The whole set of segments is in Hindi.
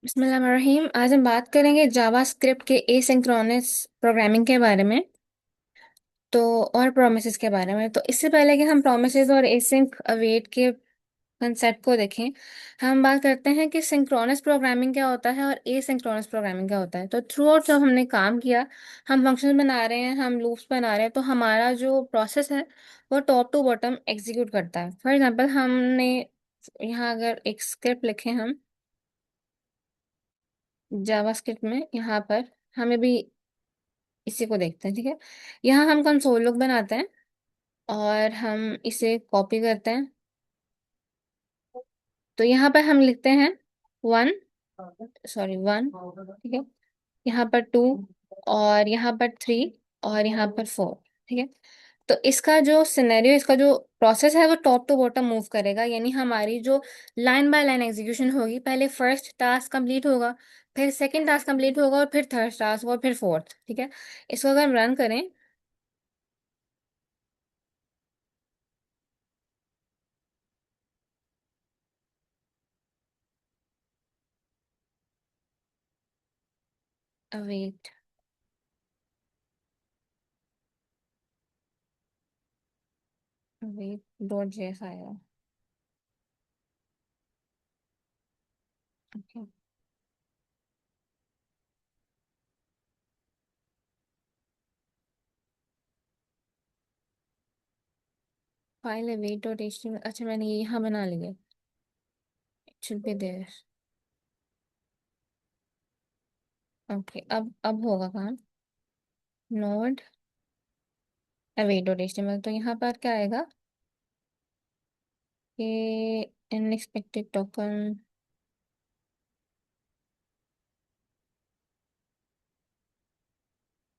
बिस्मिल्लाहिर्रहमानिर्रहीम। आज हम बात करेंगे जावास्क्रिप्ट के एसिंक्रोनस प्रोग्रामिंग के बारे में। तो और प्रोमिसेस के बारे में। तो इससे पहले कि हम प्रोमिसेस और एसिंक अवेट के कंसेप्ट को देखें, हम बात करते हैं कि सिंक्रोनस प्रोग्रामिंग क्या होता है और एसिंक्रोनस प्रोग्रामिंग क्या होता है। तो थ्रू आउट जब हमने काम किया, हम फंक्शन बना रहे हैं, हम लूप्स बना रहे हैं, तो हमारा जो प्रोसेस है वो टॉप टू बॉटम एग्जीक्यूट करता है। फॉर एग्जांपल, हमने यहाँ अगर एक स्क्रिप्ट लिखें हम जावास्क्रिप्ट में, यहाँ पर हमें भी इसी को देखते हैं। ठीक है, यहाँ हम कंसोल लॉग बनाते हैं और हम इसे कॉपी करते हैं। तो यहाँ पर हम लिखते हैं वन, सॉरी वन। ठीक है, यहाँ पर टू, और यहाँ पर थ्री, और यहाँ पर फोर। ठीक है, तो इसका जो सिनेरियो, इसका जो प्रोसेस है वो टॉप टू बॉटम मूव करेगा। यानी हमारी जो लाइन बाय लाइन एग्जीक्यूशन होगी, पहले फर्स्ट टास्क कंप्लीट होगा, फिर सेकंड टास्क कंप्लीट होगा, और फिर थर्ड टास्क, और फिर फोर्थ। ठीक है, इसको अगर हम रन करें, अवेट अवेट डॉट जेएस आएगा। Okay, file await dot HTML. अच्छा, मैंने ये यहाँ बना लिया। It should be there. Okay, अब होगा काम। नोड अवेट डॉट एचटीएमएल, तो यहाँ पर क्या आएगा कि अनएक्सपेक्टेड टोकन।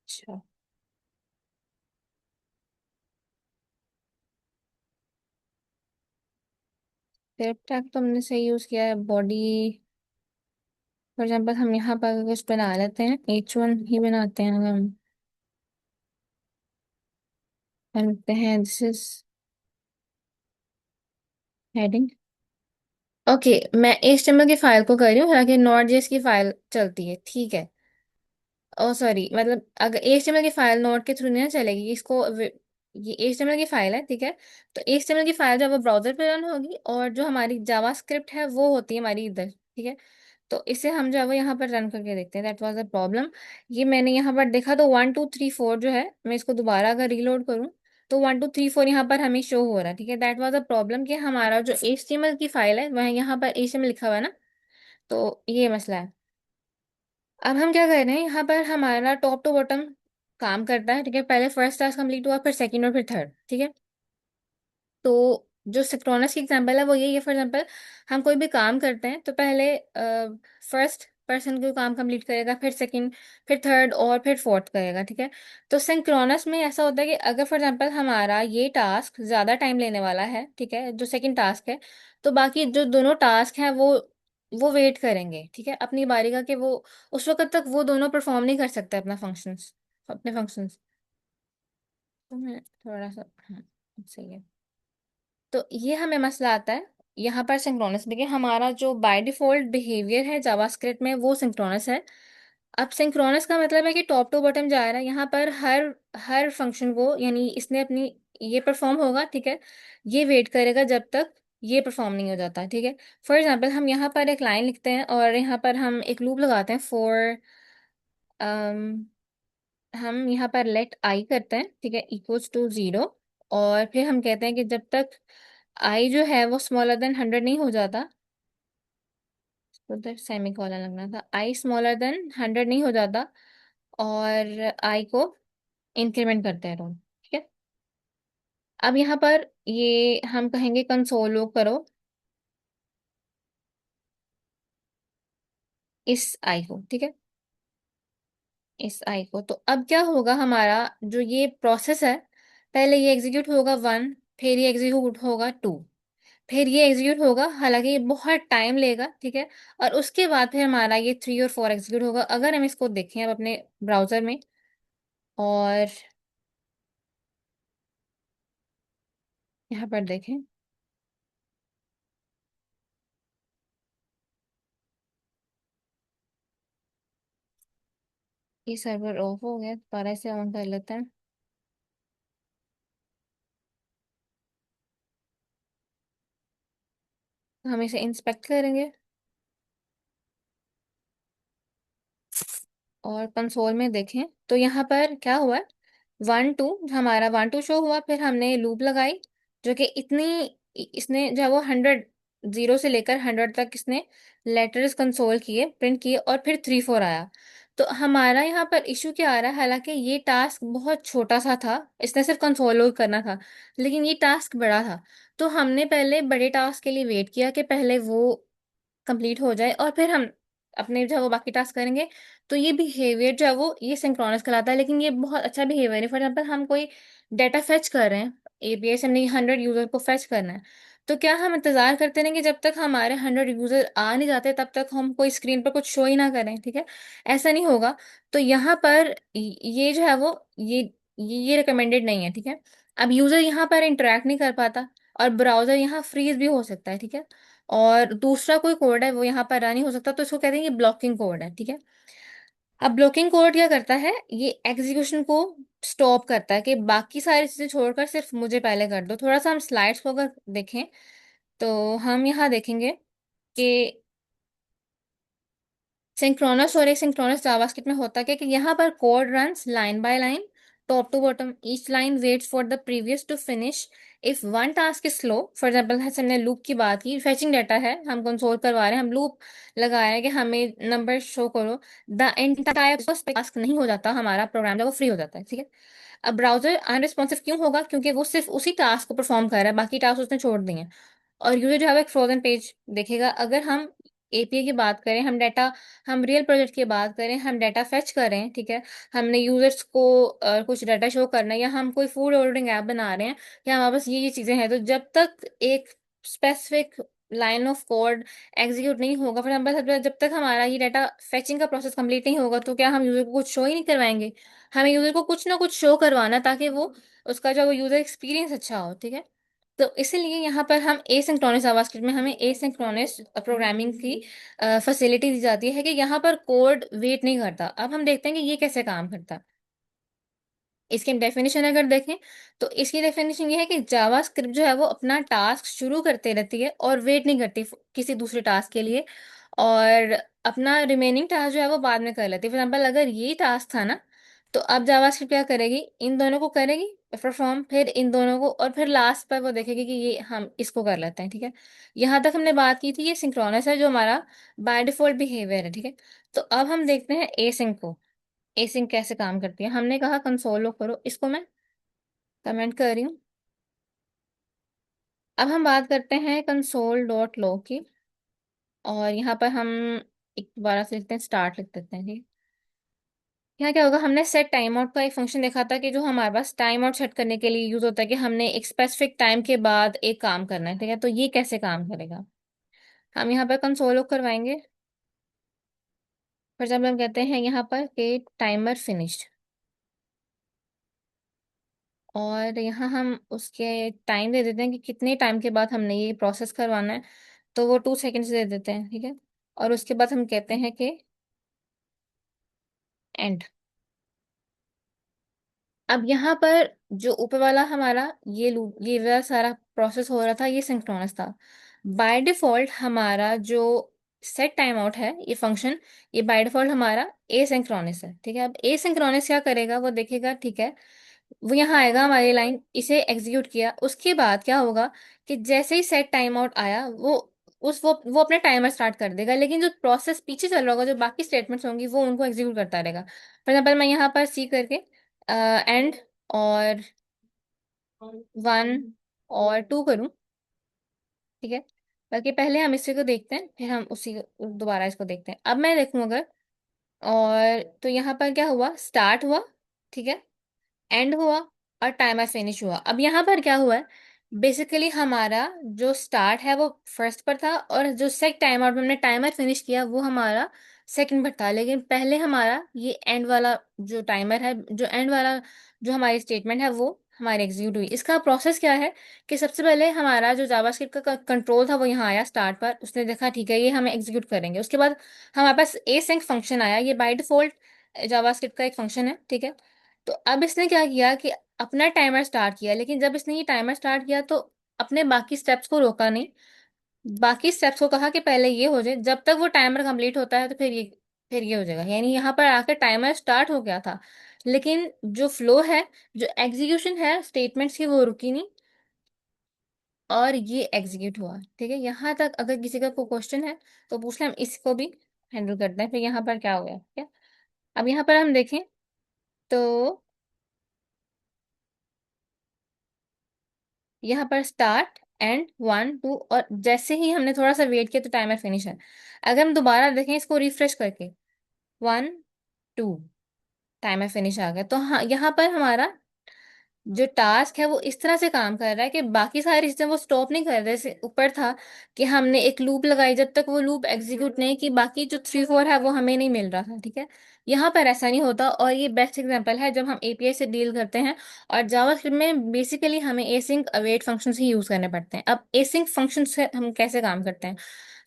अच्छा, स्क्रिप्ट टैग तो हमने सही यूज किया है। बॉडी, फॉर एग्जाम्पल, हम यहाँ पर अगर कुछ बना लेते हैं, H1 ही बनाते हैं। अगर हम लिखते हैं दिस इज हेडिंग। ओके, मैं HTML की फाइल को कर रही हूँ, हालांकि नॉट जेएस की फाइल चलती है। ठीक है, ओ सॉरी, मतलब अगर HTML की फाइल नोड के थ्रू नहीं ना चलेगी, ये HTML की फाइल है। ठीक है, तो HTML की फाइल जब वो ब्राउजर पे रन होगी, और जो हमारी जावास्क्रिप्ट है वो होती है हमारी इधर। ठीक है, तो इसे हम जो है वो यहाँ पर रन करके देखते हैं। That was the problem. ये मैंने यहाँ पर देखा, तो 1 2 3 4 जो है, मैं इसको दोबारा अगर रीलोड करूँ, तो 1 2 3 4 यहाँ पर हमें शो हो रहा है। ठीक है, दैट वाज द प्रॉब्लम कि हमारा जो HTML की फाइल है वह यहाँ पर HTML लिखा हुआ है ना, तो ये मसला है। अब हम क्या कर रहे हैं, यहाँ पर हमारा टॉप टू बॉटम काम करता है। ठीक है, पहले फर्स्ट टास्क कंप्लीट हुआ, फिर सेकंड, और फिर थर्ड। ठीक है, तो जो सिक्रोनस की एग्जांपल है वो यही है। फॉर एग्जांपल, हम कोई भी काम करते हैं तो पहले फर्स्ट पर्सन कोई काम कंप्लीट करेगा, फिर सेकंड, फिर थर्ड, और फिर फोर्थ करेगा। ठीक है, तो सिंक्रोनस में ऐसा होता है कि अगर फॉर एग्जांपल हमारा ये टास्क ज़्यादा टाइम लेने वाला है, ठीक है, जो सेकंड टास्क है, तो बाकी जो दोनों टास्क हैं वो वेट करेंगे। ठीक है, अपनी बारी का, कि वो उस वक्त तक वो दोनों परफॉर्म नहीं कर सकते अपने फंक्शंस। तो मैं थोड़ा सा, हाँ, सही है। तो ये हमें मसला आता है यहाँ पर सिंक्रोनस। देखिए, हमारा जो बाय डिफॉल्ट बिहेवियर है जावास्क्रिप्ट में वो सिंक्रोनस है। अब सिंक्रोनस का मतलब है कि टॉप टू बॉटम जा रहा है। यहाँ पर हर हर फंक्शन को, यानी इसने अपनी, ये परफॉर्म होगा। ठीक है, ये वेट करेगा जब तक ये परफॉर्म नहीं हो जाता। ठीक है, फॉर एग्जाम्पल, हम यहाँ पर एक लाइन लिखते हैं और यहाँ पर हम एक लूप लगाते हैं फॉर, हम यहाँ पर लेट आई करते हैं। ठीक है, इक्वल्स टू 0, और फिर हम कहते हैं कि जब तक आई जो है वो स्मॉलर देन 100 नहीं हो जाता, उधर सेमी कॉलन लगना था, आई स्मॉलर देन 100 नहीं हो जाता, और आई को इंक्रीमेंट करते हैं रोल। ठीक है, अब यहाँ पर ये हम कहेंगे कंसोल लॉग करो इस आई को। ठीक है, इस आई को, तो अब क्या होगा, हमारा जो ये प्रोसेस है, पहले ये एग्जीक्यूट होगा वन, फिर ये एग्जीक्यूट होगा टू, फिर ये एग्जीक्यूट होगा, हालांकि ये बहुत टाइम लेगा। ठीक है, और उसके बाद फिर हमारा ये थ्री और फोर एग्जीक्यूट होगा। अगर हम इसको देखें अब अपने ब्राउजर में, और यहाँ पर देखें, ये सर्वर ऑफ हो गया, दोबारा से ऑन कर लेते हैं। हम इसे इंस्पेक्ट करेंगे और कंसोल में देखें तो यहाँ पर क्या हुआ है, 1 2 हमारा 1 2 शो हुआ, फिर हमने लूप लगाई जो कि इतनी, इसने जो है वो 100, 0 से लेकर 100 तक इसने लेटर्स कंसोल किए, प्रिंट किए, और फिर 3 4 आया। तो हमारा यहाँ पर इशू क्या आ रहा है, हालांकि ये टास्क बहुत छोटा सा था, इसने सिर्फ कंसोल लोड करना था, लेकिन ये टास्क बड़ा था। तो हमने पहले बड़े टास्क के लिए वेट किया कि पहले वो कंप्लीट हो जाए और फिर हम अपने जो है वो बाकी टास्क करेंगे। तो ये बिहेवियर जो है वो ये सिंक्रोनस कहलाता है, लेकिन ये बहुत अच्छा बिहेवियर है। फॉर एग्जाम्पल हम कोई डाटा फेच कर रहे हैं, एपीआई से हमने 100 यूजर को फेच करना है, तो क्या हम इंतजार करते रहेंगे जब तक हमारे 100 यूजर आ नहीं जाते, तब तक हम कोई स्क्रीन पर कुछ शो ही ना करें? ठीक है, ऐसा नहीं होगा। तो यहाँ पर ये जो है वो ये रिकमेंडेड नहीं है। ठीक है, अब यूजर यहाँ पर इंटरेक्ट नहीं कर पाता, और ब्राउजर यहाँ फ्रीज भी हो सकता है। ठीक है, और दूसरा कोई कोड है वो यहाँ पर रन नहीं हो सकता, तो इसको कहते हैं ये ब्लॉकिंग कोड है। ठीक है, अब ब्लॉकिंग कोड क्या करता है, ये एग्जीक्यूशन को स्टॉप करता है कि बाकी सारी चीजें छोड़कर सिर्फ मुझे पहले कर दो। थोड़ा सा हम स्लाइड्स को अगर देखें तो हम यहाँ देखेंगे कि सिंक्रोनस और एसिंक्रोनस जावास्क्रिप्ट में होता क्या कि यहाँ पर code runs line by line, top to bottom, each line waits for the previous to finish. If one task is slow, for example हमने लूप की बात की, फेचिंग डाटा है, हम कंसोल करवा रहे हैं, हम लूप लगा रहे हैं कि हमें नंबर शो करो, द एंटायर टास्क नहीं हो जाता, हमारा प्रोग्राम जब वो फ्री हो जाता है। ठीक है, अब ब्राउजर अनरिस्पॉन्सिव क्यों होगा, क्योंकि वो सिर्फ उसी टास्क को परफॉर्म कर रहा है, बाकी टास्क उसने छोड़ दिए हैं। और यूजर जो है वो एक फ्रोजन पेज देखेगा। अगर हम एपीआई की बात करें, हम डाटा, हम रियल प्रोजेक्ट की बात करें, हम डाटा फेच करें, ठीक है, हमने यूजर्स को कुछ डाटा शो करना है, या हम कोई फूड ऑर्डरिंग ऐप बना रहे हैं, या हमारे पास ये चीजें हैं, तो जब तक एक specific line of code execute नहीं होगा, फॉर एग्जाम्पल जब तक हमारा ये डाटा फेचिंग का प्रोसेस कंप्लीट नहीं होगा, तो क्या हम यूजर को कुछ शो ही नहीं करवाएंगे? हमें यूजर को कुछ ना कुछ शो करवाना, ताकि वो उसका जो यूजर एक्सपीरियंस अच्छा हो। ठीक है, तो इसीलिए यहाँ पर हम एसिंक्रोनस जावास्क्रिप्ट में हमें एसिंक्रोनस प्रोग्रामिंग की फैसिलिटी दी जाती है कि यहाँ पर कोड वेट नहीं करता। अब हम देखते हैं कि ये कैसे काम करता है। इसकी डेफिनेशन अगर देखें तो इसकी डेफिनेशन ये है कि जावास्क्रिप्ट जो है वो अपना टास्क शुरू करते रहती है और वेट नहीं करती किसी दूसरे टास्क के लिए, और अपना रिमेनिंग टास्क जो है वो बाद में कर लेती है। फॉर एग्जाम्पल अगर ये टास्क था ना, तो अब जावास्क्रिप्ट क्या करेगी, इन दोनों को करेगी परफॉर्म, फिर इन दोनों को, और फिर लास्ट पर वो देखेगी कि ये हम इसको कर लेते हैं। ठीक है, यहाँ तक हमने बात की थी, ये सिंक्रोनस है जो हमारा बाय डिफॉल्ट बिहेवियर है। ठीक है, तो अब हम देखते हैं एसिंक को। एसिंक कैसे काम करती है, हमने कहा कंसोल लो करो, इसको मैं कमेंट कर रही हूँ। अब हम बात करते हैं कंसोल डॉट लो की, और यहाँ पर हम एक दोबारा से लिखते हैं, स्टार्ट लिख देते हैं। ठीक, यहाँ क्या होगा, हमने सेट टाइम आउट का एक फंक्शन देखा था कि जो हमारे पास टाइम आउट सेट करने के लिए यूज होता है, कि हमने एक स्पेसिफिक टाइम के बाद एक काम करना है। ठीक है, तो ये कैसे काम करेगा, हम यहाँ पर कंसोल लॉग करवाएंगे। फॉर एग्जाम्पल हम कहते हैं यहाँ पर कि टाइमर फिनिश्ड, और यहाँ हम उसके टाइम दे देते हैं कि कितने टाइम के बाद हमने ये प्रोसेस करवाना है, तो वो 2 सेकेंड्स दे देते हैं। ठीक है, और उसके बाद हम कहते हैं कि एंड। अब यहाँ पर जो ऊपर वाला हमारा ये लूप, ये वाला सारा प्रोसेस हो रहा था, ये सिंक्रोनस था। बाय डिफॉल्ट हमारा जो सेट टाइम आउट है ये फंक्शन, ये बाय डिफॉल्ट हमारा एसिंक्रोनस है। ठीक है, अब एसिंक्रोनस क्या करेगा, वो देखेगा, ठीक है, वो यहाँ आएगा हमारी लाइन, इसे एग्जीक्यूट किया, उसके बाद क्या होगा कि जैसे ही सेट टाइम आउट आया, वो अपना टाइमर स्टार्ट कर देगा, लेकिन जो प्रोसेस पीछे चल रहा होगा, जो बाकी स्टेटमेंट्स होंगी, वो उनको एग्जीक्यूट करता रहेगा। फॉर एग्जाम्पल मैं यहाँ पर सी करके एंड और 1 और 2 करूँ। ठीक है, बाकी पहले हम इसी को देखते हैं, फिर हम उसी दोबारा इसको देखते हैं। अब मैं देखूँ अगर, और तो यहाँ पर क्या हुआ, स्टार्ट हुआ, ठीक है, एंड हुआ, और टाइमर फिनिश हुआ। अब यहाँ पर क्या हुआ है, बेसिकली हमारा जो स्टार्ट है वो फर्स्ट पर था, और जो सेट टाइम आउट में हमने टाइमर फिनिश किया वो हमारा सेकंड पर था, लेकिन पहले हमारा ये एंड वाला जो टाइमर है, जो एंड वाला जो हमारी स्टेटमेंट है वो हमारी एग्जीक्यूट हुई। इसका प्रोसेस क्या है कि सबसे पहले हमारा जो जावास्क्रिप्ट का कंट्रोल था वो यहाँ आया स्टार्ट पर, उसने देखा ठीक है ये हमें एग्जीक्यूट करेंगे, उसके बाद हमारे पास ए सिंक फंक्शन आया, ये बाय डिफॉल्ट जावास्क्रिप्ट का एक फंक्शन है, ठीक है। तो अब इसने क्या किया कि अपना टाइमर स्टार्ट किया, लेकिन जब इसने ये टाइमर स्टार्ट किया तो अपने बाकी स्टेप्स को रोका नहीं। बाकी स्टेप्स को कहा कि पहले ये हो जाए, जब तक वो टाइमर कंप्लीट होता है तो फिर ये हो जाएगा। यानी यहाँ पर आकर टाइमर स्टार्ट हो गया था, लेकिन जो फ्लो है, जो एग्जीक्यूशन है स्टेटमेंट्स की, वो रुकी नहीं और ये एग्जीक्यूट हुआ। ठीक है, यहाँ तक अगर किसी का कोई क्वेश्चन है तो पूछ लें, हम इसको भी हैंडल करते हैं। फिर यहाँ पर क्या हो गया, ठीक है। अब यहाँ पर हम देखें तो यहाँ पर स्टार्ट एंड 1 2, और जैसे ही हमने थोड़ा सा वेट किया तो टाइमर फिनिश है। अगर हम दोबारा देखें इसको रिफ्रेश करके, 1 2, टाइमर फिनिश आ गया। तो हाँ, यहाँ पर हमारा जो टास्क है वो इस तरह से काम कर रहा है कि बाकी सारी चीजें वो स्टॉप नहीं कर रहे। जैसे ऊपर था कि हमने एक लूप लगाई, जब तक वो लूप एग्जीक्यूट नहीं की बाकी जो 3 4 है वो हमें नहीं मिल रहा था, ठीक है। यहाँ पर ऐसा नहीं होता, और ये बेस्ट एग्जांपल है जब हम एपीआई से डील करते हैं। और जावास्क्रिप्ट में बेसिकली हमें एसिंक अवेट फंक्शंस ही यूज करने पड़ते हैं। अब एसिंक फंक्शन से हम कैसे काम करते हैं,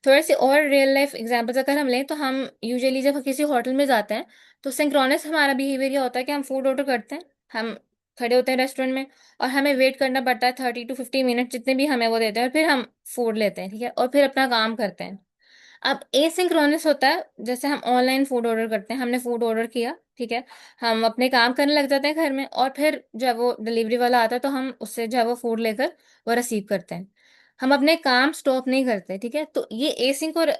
थोड़े से और रियल लाइफ एग्जांपल्स अगर हम लें तो हम यूजुअली जब किसी होटल में जाते हैं तो सिंक्रोनस हमारा बिहेवियर ये होता है कि हम फूड ऑर्डर करते हैं। हम खड़े होते हैं रेस्टोरेंट में और हमें वेट करना पड़ता है 30 to 50 मिनट, जितने भी हमें वो देते हैं, और फिर हम फूड लेते हैं, ठीक है, और फिर अपना काम करते हैं। अब एसिंक्रोनस होता है जैसे हम ऑनलाइन फूड ऑर्डर करते हैं, हमने फूड ऑर्डर किया, ठीक है, हम अपने काम करने लग जाते हैं घर में, और फिर जब वो डिलीवरी वाला आता है तो हम उससे जो है वो फूड लेकर वो रिसीव करते हैं। हम अपने काम स्टॉप नहीं करते, ठीक है। तो ये एसिंक और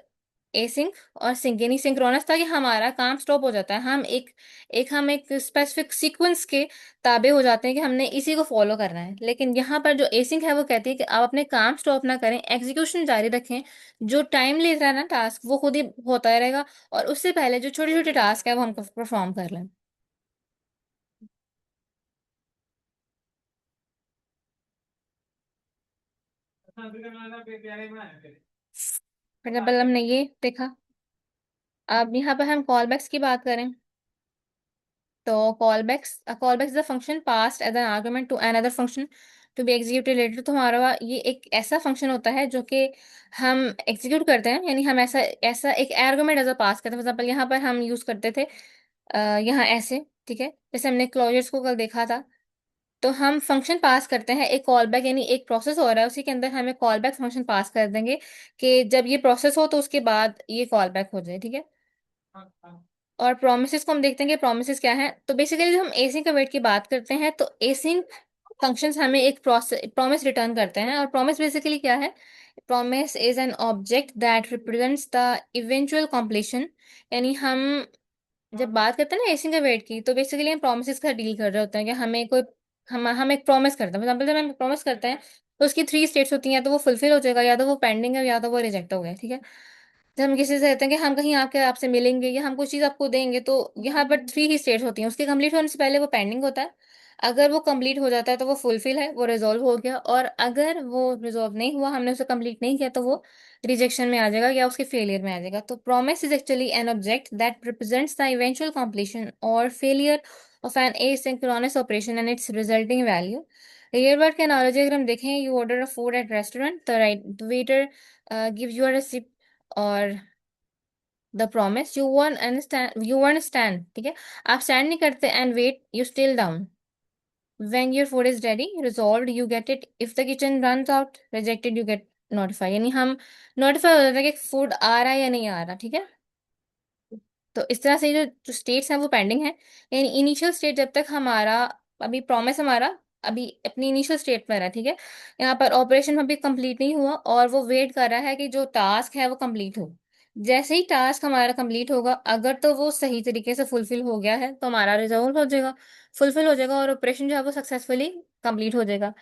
सिंक, यानी सिंक्रोनस था कि हमारा काम स्टॉप हो जाता है, हम एक स्पेसिफिक सीक्वेंस के ताबे हो जाते हैं कि हमने इसी को फॉलो करना है। लेकिन यहाँ पर जो एसिंक है वो कहती है कि आप अपने काम स्टॉप ना करें, एग्जीक्यूशन जारी रखें। जो टाइम ले रहा है ना टास्क, वो खुद ही होता रहेगा, और उससे पहले जो छोटे छोटे टास्क है वो हम परफॉर्म कर लें। फॉर एग्जाम्पल हमने ये देखा। अब यहाँ पर हम कॉल बैक्स की बात करें तो callbacks is a function passed as an argument to another function to be executed later. तो हमारा ये एक ऐसा फंक्शन होता है जो कि हम एग्जीक्यूट करते हैं, यानी हम ऐसा ऐसा एक आर्गुमेंट एज अ पास करते हैं। फॉर एग्जाम्पल यहाँ पर हम यूज करते थे यहाँ ऐसे, ठीक है, जैसे हमने क्लोजर्स को कल देखा था। तो हम फंक्शन पास करते हैं एक कॉल बैक, यानी एक प्रोसेस हो रहा है उसी के अंदर हमें कॉल बैक फंक्शन पास कर देंगे कि जब ये प्रोसेस हो तो उसके बाद ये कॉल बैक हो जाए, ठीक है। और प्रोमिसेस को हम देखते हैं कि प्रोमिसेस क्या है। तो बेसिकली जब हम एसिंक वेट की बात करते हैं तो एसिंक फंक्शंस हमें एक प्रॉमिस रिटर्न करते हैं। और प्रॉमिस बेसिकली क्या है, promise is an object that represents the eventual completion. यानी हम जब बात करते हैं ना एसिंक वेट की, तो बेसिकली हम प्रोमिस का डील कर रहे होते हैं कि हमें कोई हम एक प्रॉमिस करते हैं। फॉर एग्जाम्पल जब हम प्रॉमिस करते हैं तो उसकी 3 स्टेट्स होती हैं, या तो वो फुलफिल हो जाएगा, या तो वो पेंडिंग है, या तो वो रिजेक्ट हो गया, ठीक है। जब हम किसी से कहते हैं कि हम कहीं आपके आपसे मिलेंगे या हम कुछ चीज़ आपको देंगे, तो यहाँ पर 3 ही स्टेट्स होती हैं। उसके कंप्लीट होने से पहले वो पेंडिंग होता है, अगर वो कंप्लीट हो जाता है तो वो फुलफिल है, वो रिजॉल्व हो गया, और अगर वो रिजॉल्व नहीं हुआ, हमने उसे कंप्लीट नहीं किया, तो वो रिजेक्शन में आ जाएगा या उसके फेलियर में आ जाएगा। तो promise is actually an object that represents the eventual completion और failure of an asynchronous operation and its resulting value. Real world के एनालॉजी अगर हम देखें, you order a food at restaurant, the waiter give you a receipt और the promise, you won't stand, ठीक है, आप स्टैंड नहीं करते, and wait you still down. When your food is ready, resolved you get it, if the kitchen runs out, rejected you get notify. यानी हम नोटिफाई हो जाता है कि फूड आ रहा है या नहीं आ रहा, ठीक है। तो इस तरह से जो स्टेट्स हैं वो पेंडिंग है। यानी इनिशियल स्टेट जब तक हमारा अभी प्रॉमिस हमारा अभी अपनी इनिशियल स्टेट में रहा, ठीक है, यहाँ पर ऑपरेशन अभी कंप्लीट नहीं हुआ और वो वेट कर रहा है कि जो टास्क है वो कंप्लीट हो। जैसे ही टास्क हमारा कंप्लीट होगा, अगर तो वो सही तरीके से फुलफिल हो गया है तो हमारा रिजल्ट हो जाएगा, फुलफिल हो जाएगा, और ऑपरेशन जो है वो सक्सेसफुली कंप्लीट हो जाएगा।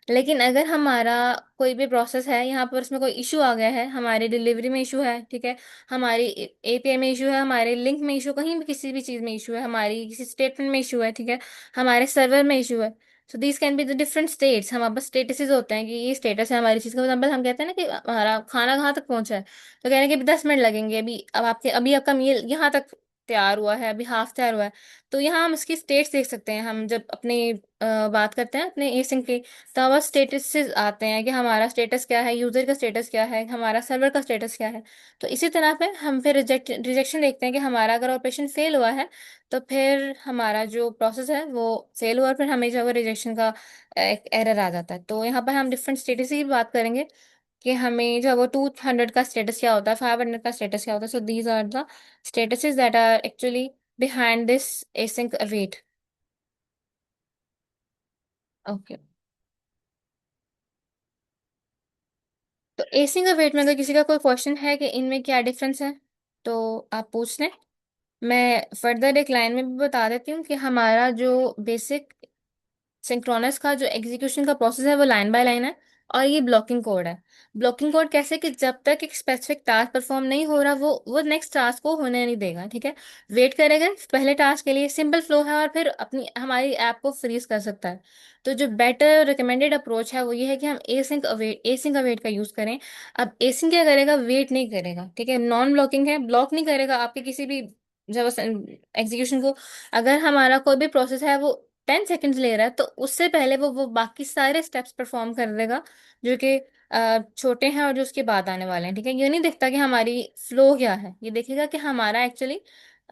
लेकिन अगर हमारा कोई भी प्रोसेस है यहाँ पर उसमें कोई इशू आ गया है, हमारी डिलीवरी में इशू है, ठीक है, हमारी एपीआई में इशू है, हमारे लिंक में इशू, कहीं भी किसी भी चीज़ में इशू है, हमारी किसी स्टेटमेंट में इशू है, ठीक है, हमारे सर्वर में इशू है। So these can be the different states. हमारे पास स्टेटसेस होते हैं कि ये स्टेटस है हमारी चीज़ का। एग्जाम्पल हम कहते हैं ना कि हमारा खाना कहाँ तक पहुंचा है, तो कह रहे हैं कि 10 मिनट लगेंगे, अभी अब आपके अभी आपका मील यहाँ तक तैयार हुआ है, अभी हाफ तैयार हुआ है। तो यहाँ हम इसकी स्टेट्स देख सकते हैं। हम जब अपने बात करते हैं अपने एसिंक की, तो वह स्टेटस से आते हैं कि हमारा स्टेटस क्या है, यूजर का स्टेटस क्या है, हमारा सर्वर का स्टेटस क्या है। तो इसी तरह पे हम फिर रिजेक्शन देखते हैं कि हमारा अगर ऑपरेशन फेल हुआ है, तो फिर हमारा जो प्रोसेस है वो फेल हुआ, और फिर हमें जो रिजेक्शन का एक एरर आ जाता है। तो यहाँ पर हम डिफरेंट स्टेटस की बात करेंगे कि हमें जो वो 200 का स्टेटस क्या होता है, 500 का स्टेटस क्या होता है। So these are the statuses that are actually behind this async await. Okay. तो एसिंक अवेट में अगर किसी का कोई क्वेश्चन है कि इनमें क्या डिफरेंस है, तो आप पूछ लें। मैं फर्दर एक लाइन में भी बता देती हूँ कि हमारा जो बेसिक सिंक्रोनस का जो एग्जीक्यूशन का प्रोसेस है वो लाइन बाय लाइन है, और ये ब्लॉकिंग कोड है। ब्लॉकिंग कोड कैसे, कि जब तक एक स्पेसिफिक टास्क परफॉर्म नहीं हो रहा वो नेक्स्ट टास्क को होने नहीं देगा, ठीक है। वेट करेगा पहले टास्क के लिए, सिंपल फ्लो है, और फिर अपनी हमारी ऐप को फ्रीज कर सकता है। तो जो बेटर रिकमेंडेड अप्रोच है वो ये है कि हम एसिंक अवेट का यूज करें। अब एसिंक क्या करेगा, वेट नहीं करेगा, ठीक है। नॉन ब्लॉकिंग है, ब्लॉक नहीं करेगा आपके किसी भी जब एग्जीक्यूशन को। अगर हमारा कोई भी प्रोसेस है वो 10 सेकेंड्स ले रहा है, तो उससे पहले वो बाकी सारे स्टेप्स परफॉर्म कर देगा जो कि छोटे हैं और जो उसके बाद आने वाले हैं, ठीक है। ये नहीं देखता कि हमारी फ्लो क्या है, ये देखेगा कि हमारा एक्चुअली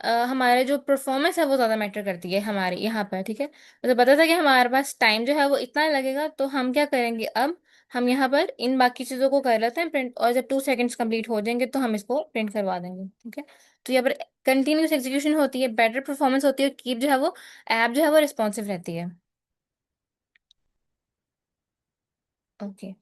हमारे जो परफॉर्मेंस है वो ज़्यादा मैटर करती है हमारे यहाँ पर, ठीक है। मतलब पता था कि हमारे पास टाइम जो है वो इतना लगेगा, तो हम क्या करेंगे अब, हम यहाँ पर इन बाकी चीज़ों को कर लेते हैं प्रिंट, और जब 2 सेकेंड्स कंप्लीट हो जाएंगे तो हम इसको प्रिंट करवा देंगे, ठीक है। तो यहाँ पर कंटिन्यूस एग्जीक्यूशन होती है, बेटर परफॉर्मेंस होती है, कीप जो है वो ऐप जो है वो रिस्पॉन्सिव रहती है। ओके।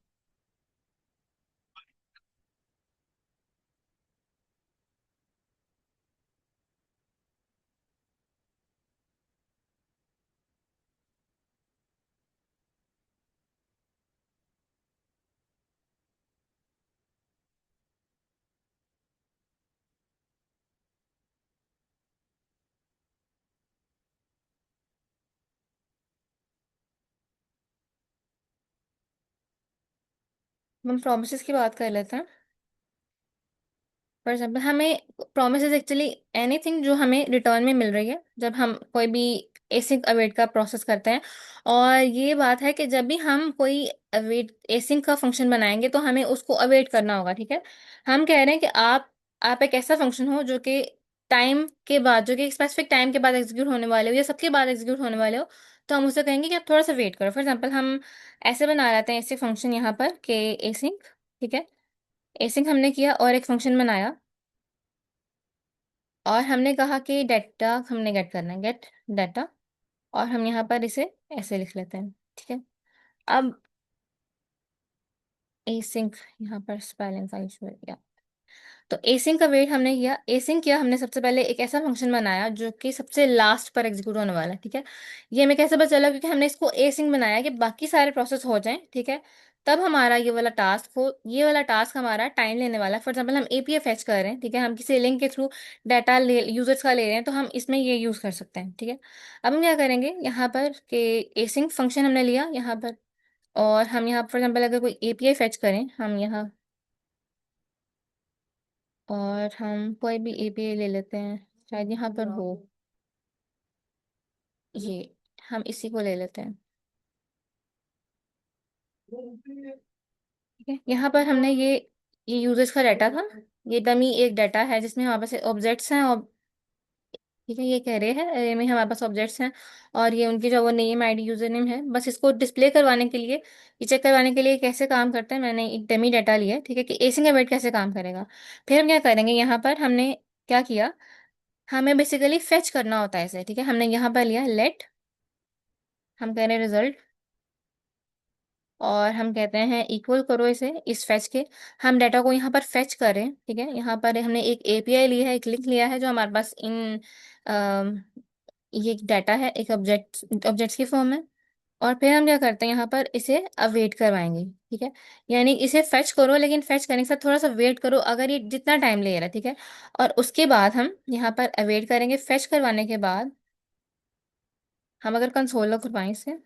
हम प्रोमिसेस की बात कर लेते हैं। फॉर एग्जाम्पल हमें प्रोमिस इज एक्चुअली एनीथिंग जो हमें रिटर्न में मिल रही है जब हम कोई भी एसिंक अवेट का प्रोसेस करते हैं। और ये बात है कि जब भी हम कोई अवेट एसिंक का फंक्शन बनाएंगे तो हमें उसको अवेट करना होगा, ठीक है। हम कह रहे हैं कि आप एक ऐसा फंक्शन हो जो कि टाइम के बाद, जो कि स्पेसिफिक टाइम के बाद एग्जीक्यूट होने वाले हो या सबके बाद एग्जीक्यूट होने वाले हो, तो हम उसे कहेंगे कि आप थोड़ा सा वेट करो। फॉर एग्जाम्पल हम ऐसे बना लेते हैं ऐसे फंक्शन यहाँ पर कि एसिंक, ठीक है। एसिंक हमने किया और एक फंक्शन बनाया, और हमने कहा कि डेटा हमने गेट करना है, गेट डाटा। और हम यहाँ पर इसे ऐसे लिख लेते हैं, ठीक है। अब एसिंक, यहाँ पर स्पेलिंग का इशू है। तो एसिंक का वेट हमने किया, एसिंक किया हमने सबसे पहले एक ऐसा फंक्शन बनाया जो कि सबसे लास्ट पर एग्जीक्यूट होने वाला है, ठीक है। ये हमें कैसे पता चला, क्योंकि हमने इसको एसिंक बनाया कि बाकी सारे प्रोसेस हो जाएं, ठीक है। तब हमारा ये वाला टास्क हमारा टाइम लेने वाला है। फॉर एग्जाम्पल हम एपीआई फेच कर रहे हैं, ठीक है, हम किसी लिंक के थ्रू डाटा ले यूजर्स का ले रहे हैं, तो हम इसमें ये यूज कर सकते हैं, ठीक है। अब हम क्या करेंगे यहाँ पर कि एसिंक फंक्शन हमने लिया यहाँ पर, और हम यहाँ फॉर एग्जाम्पल अगर कोई एपीआई फेच करें हम यहाँ, और हम कोई भी एपीआई ले लेते हैं, शायद यहाँ पर हो ये, हम इसी को ले लेते हैं, ठीक है। यहाँ पर हमने ये यूजर्स का डाटा था, ये डमी एक डाटा है जिसमें हमारे पास ऑब्जेक्ट्स हैं, और ठीक है, ये कह रहे हैं अरे में हमारे पास ऑब्जेक्ट्स हैं, और ये उनकी जो वो नेम आईडी यूजर नेम है, बस इसको डिस्प्ले करवाने के लिए, ये चेक करवाने के लिए कैसे काम करता है, मैंने एक डमी डाटा लिया है, ठीक है, कि एसिंक अवेट कैसे काम करेगा। फिर हम क्या करेंगे, यहाँ पर हमने क्या किया, हमें बेसिकली फेच करना होता है इसे, ठीक है। हमने यहाँ पर लिया लेट, हम कह रहे हैं रिजल्ट, और हम कहते हैं इक्वल करो इसे इस फेच के। हम डाटा को यहाँ पर फेच करें, ठीक है। यहाँ पर हमने एक एपीआई लिया है, एक लिंक लिया है जो हमारे पास अम, ये एक डाटा है, एक ऑब्जेक्ट्स की फॉर्म में। और फिर हम क्या करते हैं, यहाँ पर इसे अवेट करवाएंगे, ठीक है। यानी इसे फेच करो, लेकिन फेच करने के साथ थोड़ा सा वेट करो अगर ये जितना टाइम ले रहा है, ठीक है। और उसके बाद हम यहाँ पर अवेट करेंगे, फेच करवाने के बाद हम अगर कंसोल लॉग करवाएं इसे,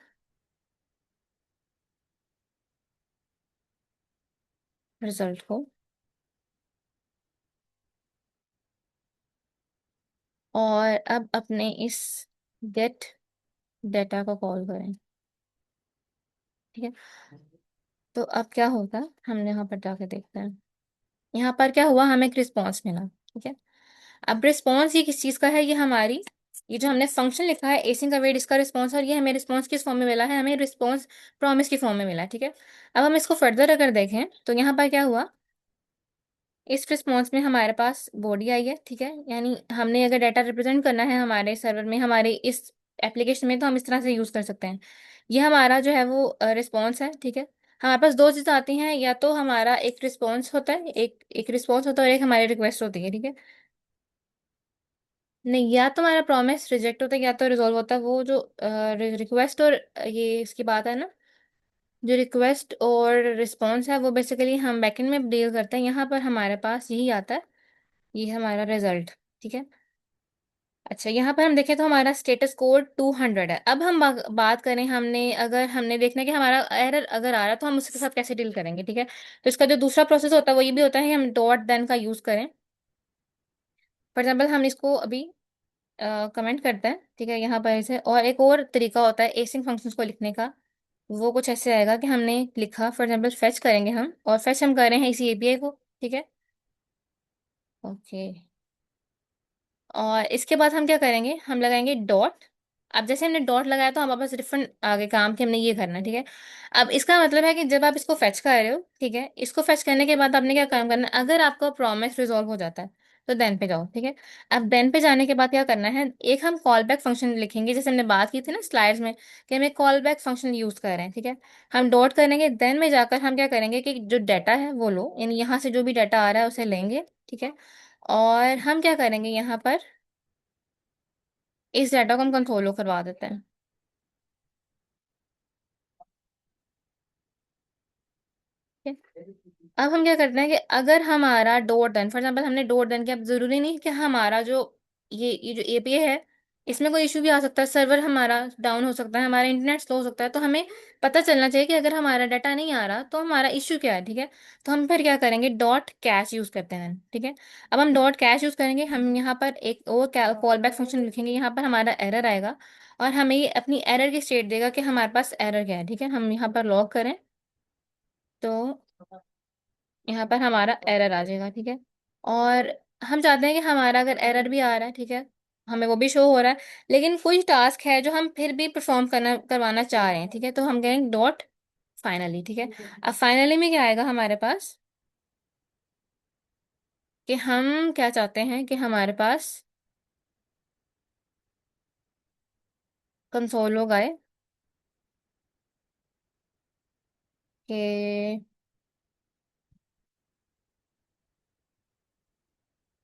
रिजल्ट को, और अब अपने इस गेट डेटा को कॉल करें। ठीक है। तो अब क्या होगा, हम यहाँ पर जाके देखते हैं। यहाँ पर क्या हुआ, हमें एक रिस्पॉन्स मिला। ठीक है। अब रिस्पॉन्स ये किस चीज़ का है, ये हमारी, ये जो हमने फंक्शन लिखा है एसिंग अवेट, इसका रिस्पॉन्स, और ये हमें रिस्पॉन्स किस फॉर्म में मिला है, हमें रिस्पॉन्स प्रॉमिस की फॉर्म में मिला है। ठीक है। अब हम इसको फर्दर अगर देखें तो यहाँ पर क्या हुआ, इस रिस्पॉन्स में हमारे पास बॉडी आई है। ठीक है। यानी हमने अगर डाटा रिप्रेजेंट करना है हमारे सर्वर में, हमारे इस एप्लीकेशन में, तो हम इस तरह से यूज़ कर सकते हैं। ये हमारा जो है वो रिस्पॉन्स है। ठीक है। हमारे पास दो चीज़ें आती हैं, या तो हमारा एक रिस्पॉन्स होता है, एक एक रिस्पॉन्स होता है और एक हमारी रिक्वेस्ट होती है। ठीक है। नहीं, या तो हमारा प्रॉमिस रिजेक्ट होता है या तो रिजॉल्व होता है। वो जो रिक्वेस्ट और ये इसकी बात है ना, जो रिक्वेस्ट और रिस्पॉन्स है वो बेसिकली हम बैकएंड में डील करते हैं। यहाँ पर हमारे पास यही आता है, ये हमारा रिजल्ट। ठीक है। अच्छा, यहाँ पर हम देखें तो हमारा स्टेटस कोड 200 है। अब हम बात करें, हमने अगर हमने देखना है कि हमारा एरर अगर आ रहा है तो हम उसके साथ कैसे डील करेंगे। ठीक है। तो इसका जो दूसरा प्रोसेस होता है वो ये भी होता है कि हम डॉट देन का यूज़ करें। फॉर एग्जाम्पल हम इसको अभी कमेंट करते हैं। ठीक है। यहाँ पर ऐसे, और एक और तरीका होता है एसिंग फंक्शंस को लिखने का। वो कुछ ऐसे आएगा कि हमने लिखा, फॉर एग्जाम्पल फेच करेंगे हम, और फेच हम कर रहे हैं इसी एपीआई को। ठीक है। ओके। और इसके बाद हम क्या करेंगे, हम लगाएंगे डॉट। अब जैसे हमने डॉट लगाया तो हम वापस डिफरेंट आगे काम कि हमने ये करना है। ठीक है। अब इसका मतलब है कि जब आप इसको फेच कर रहे हो, ठीक है, इसको फेच करने के बाद आपने क्या काम करना है, अगर आपका प्रॉमिस रिजॉल्व हो जाता है तो देन पे जाओ। ठीक है। अब देन पे जाने के बाद क्या करना है, एक हम कॉल बैक फंक्शन लिखेंगे, जैसे हमने बात की थी ना स्लाइड्स में, कि हम एक कॉल बैक फंक्शन यूज कर रहे हैं। ठीक है। हम डॉट करेंगे, देन में जाकर हम क्या करेंगे कि जो डाटा है वो लो, यानी यहाँ से जो भी डाटा आ रहा है उसे लेंगे। ठीक है। और हम क्या करेंगे, यहाँ पर इस डाटा को हम कंट्रोल करवा देते हैं। ठीक है। अब हम क्या करते हैं कि अगर हमारा डोर डन, फॉर एग्जाम्पल हमने डोर डन किया, अब जरूरी नहीं कि हमारा जो ये जो एपीआई है इसमें कोई इशू भी आ सकता है, सर्वर हमारा डाउन हो सकता है, हमारा इंटरनेट स्लो हो सकता है, तो हमें पता चलना चाहिए कि अगर हमारा डाटा नहीं आ रहा तो हमारा इशू क्या है। ठीक है। तो हम फिर क्या करेंगे, डॉट कैश यूज करते हैं। ठीक है। अब हम डॉट कैश यूज करेंगे, हम यहाँ पर एक और कॉल बैक फंक्शन लिखेंगे, यहाँ पर हमारा एरर आएगा और हमें ये अपनी एरर की स्टेट देगा कि हमारे पास एरर क्या है। ठीक है। हम यहाँ पर लॉग करें तो यहाँ पर हमारा एरर आ जाएगा। ठीक है। और हम चाहते हैं कि हमारा अगर एरर भी आ रहा है, ठीक है, हमें वो भी शो हो रहा है, लेकिन कुछ टास्क है जो हम फिर भी परफॉर्म करवाना चाह रहे हैं। ठीक है। तो हम कहेंगे डॉट फाइनली। ठीक है। अब फाइनली में क्या आएगा हमारे पास, कि हम क्या चाहते हैं कि हमारे पास कंसोल लॉग आए कि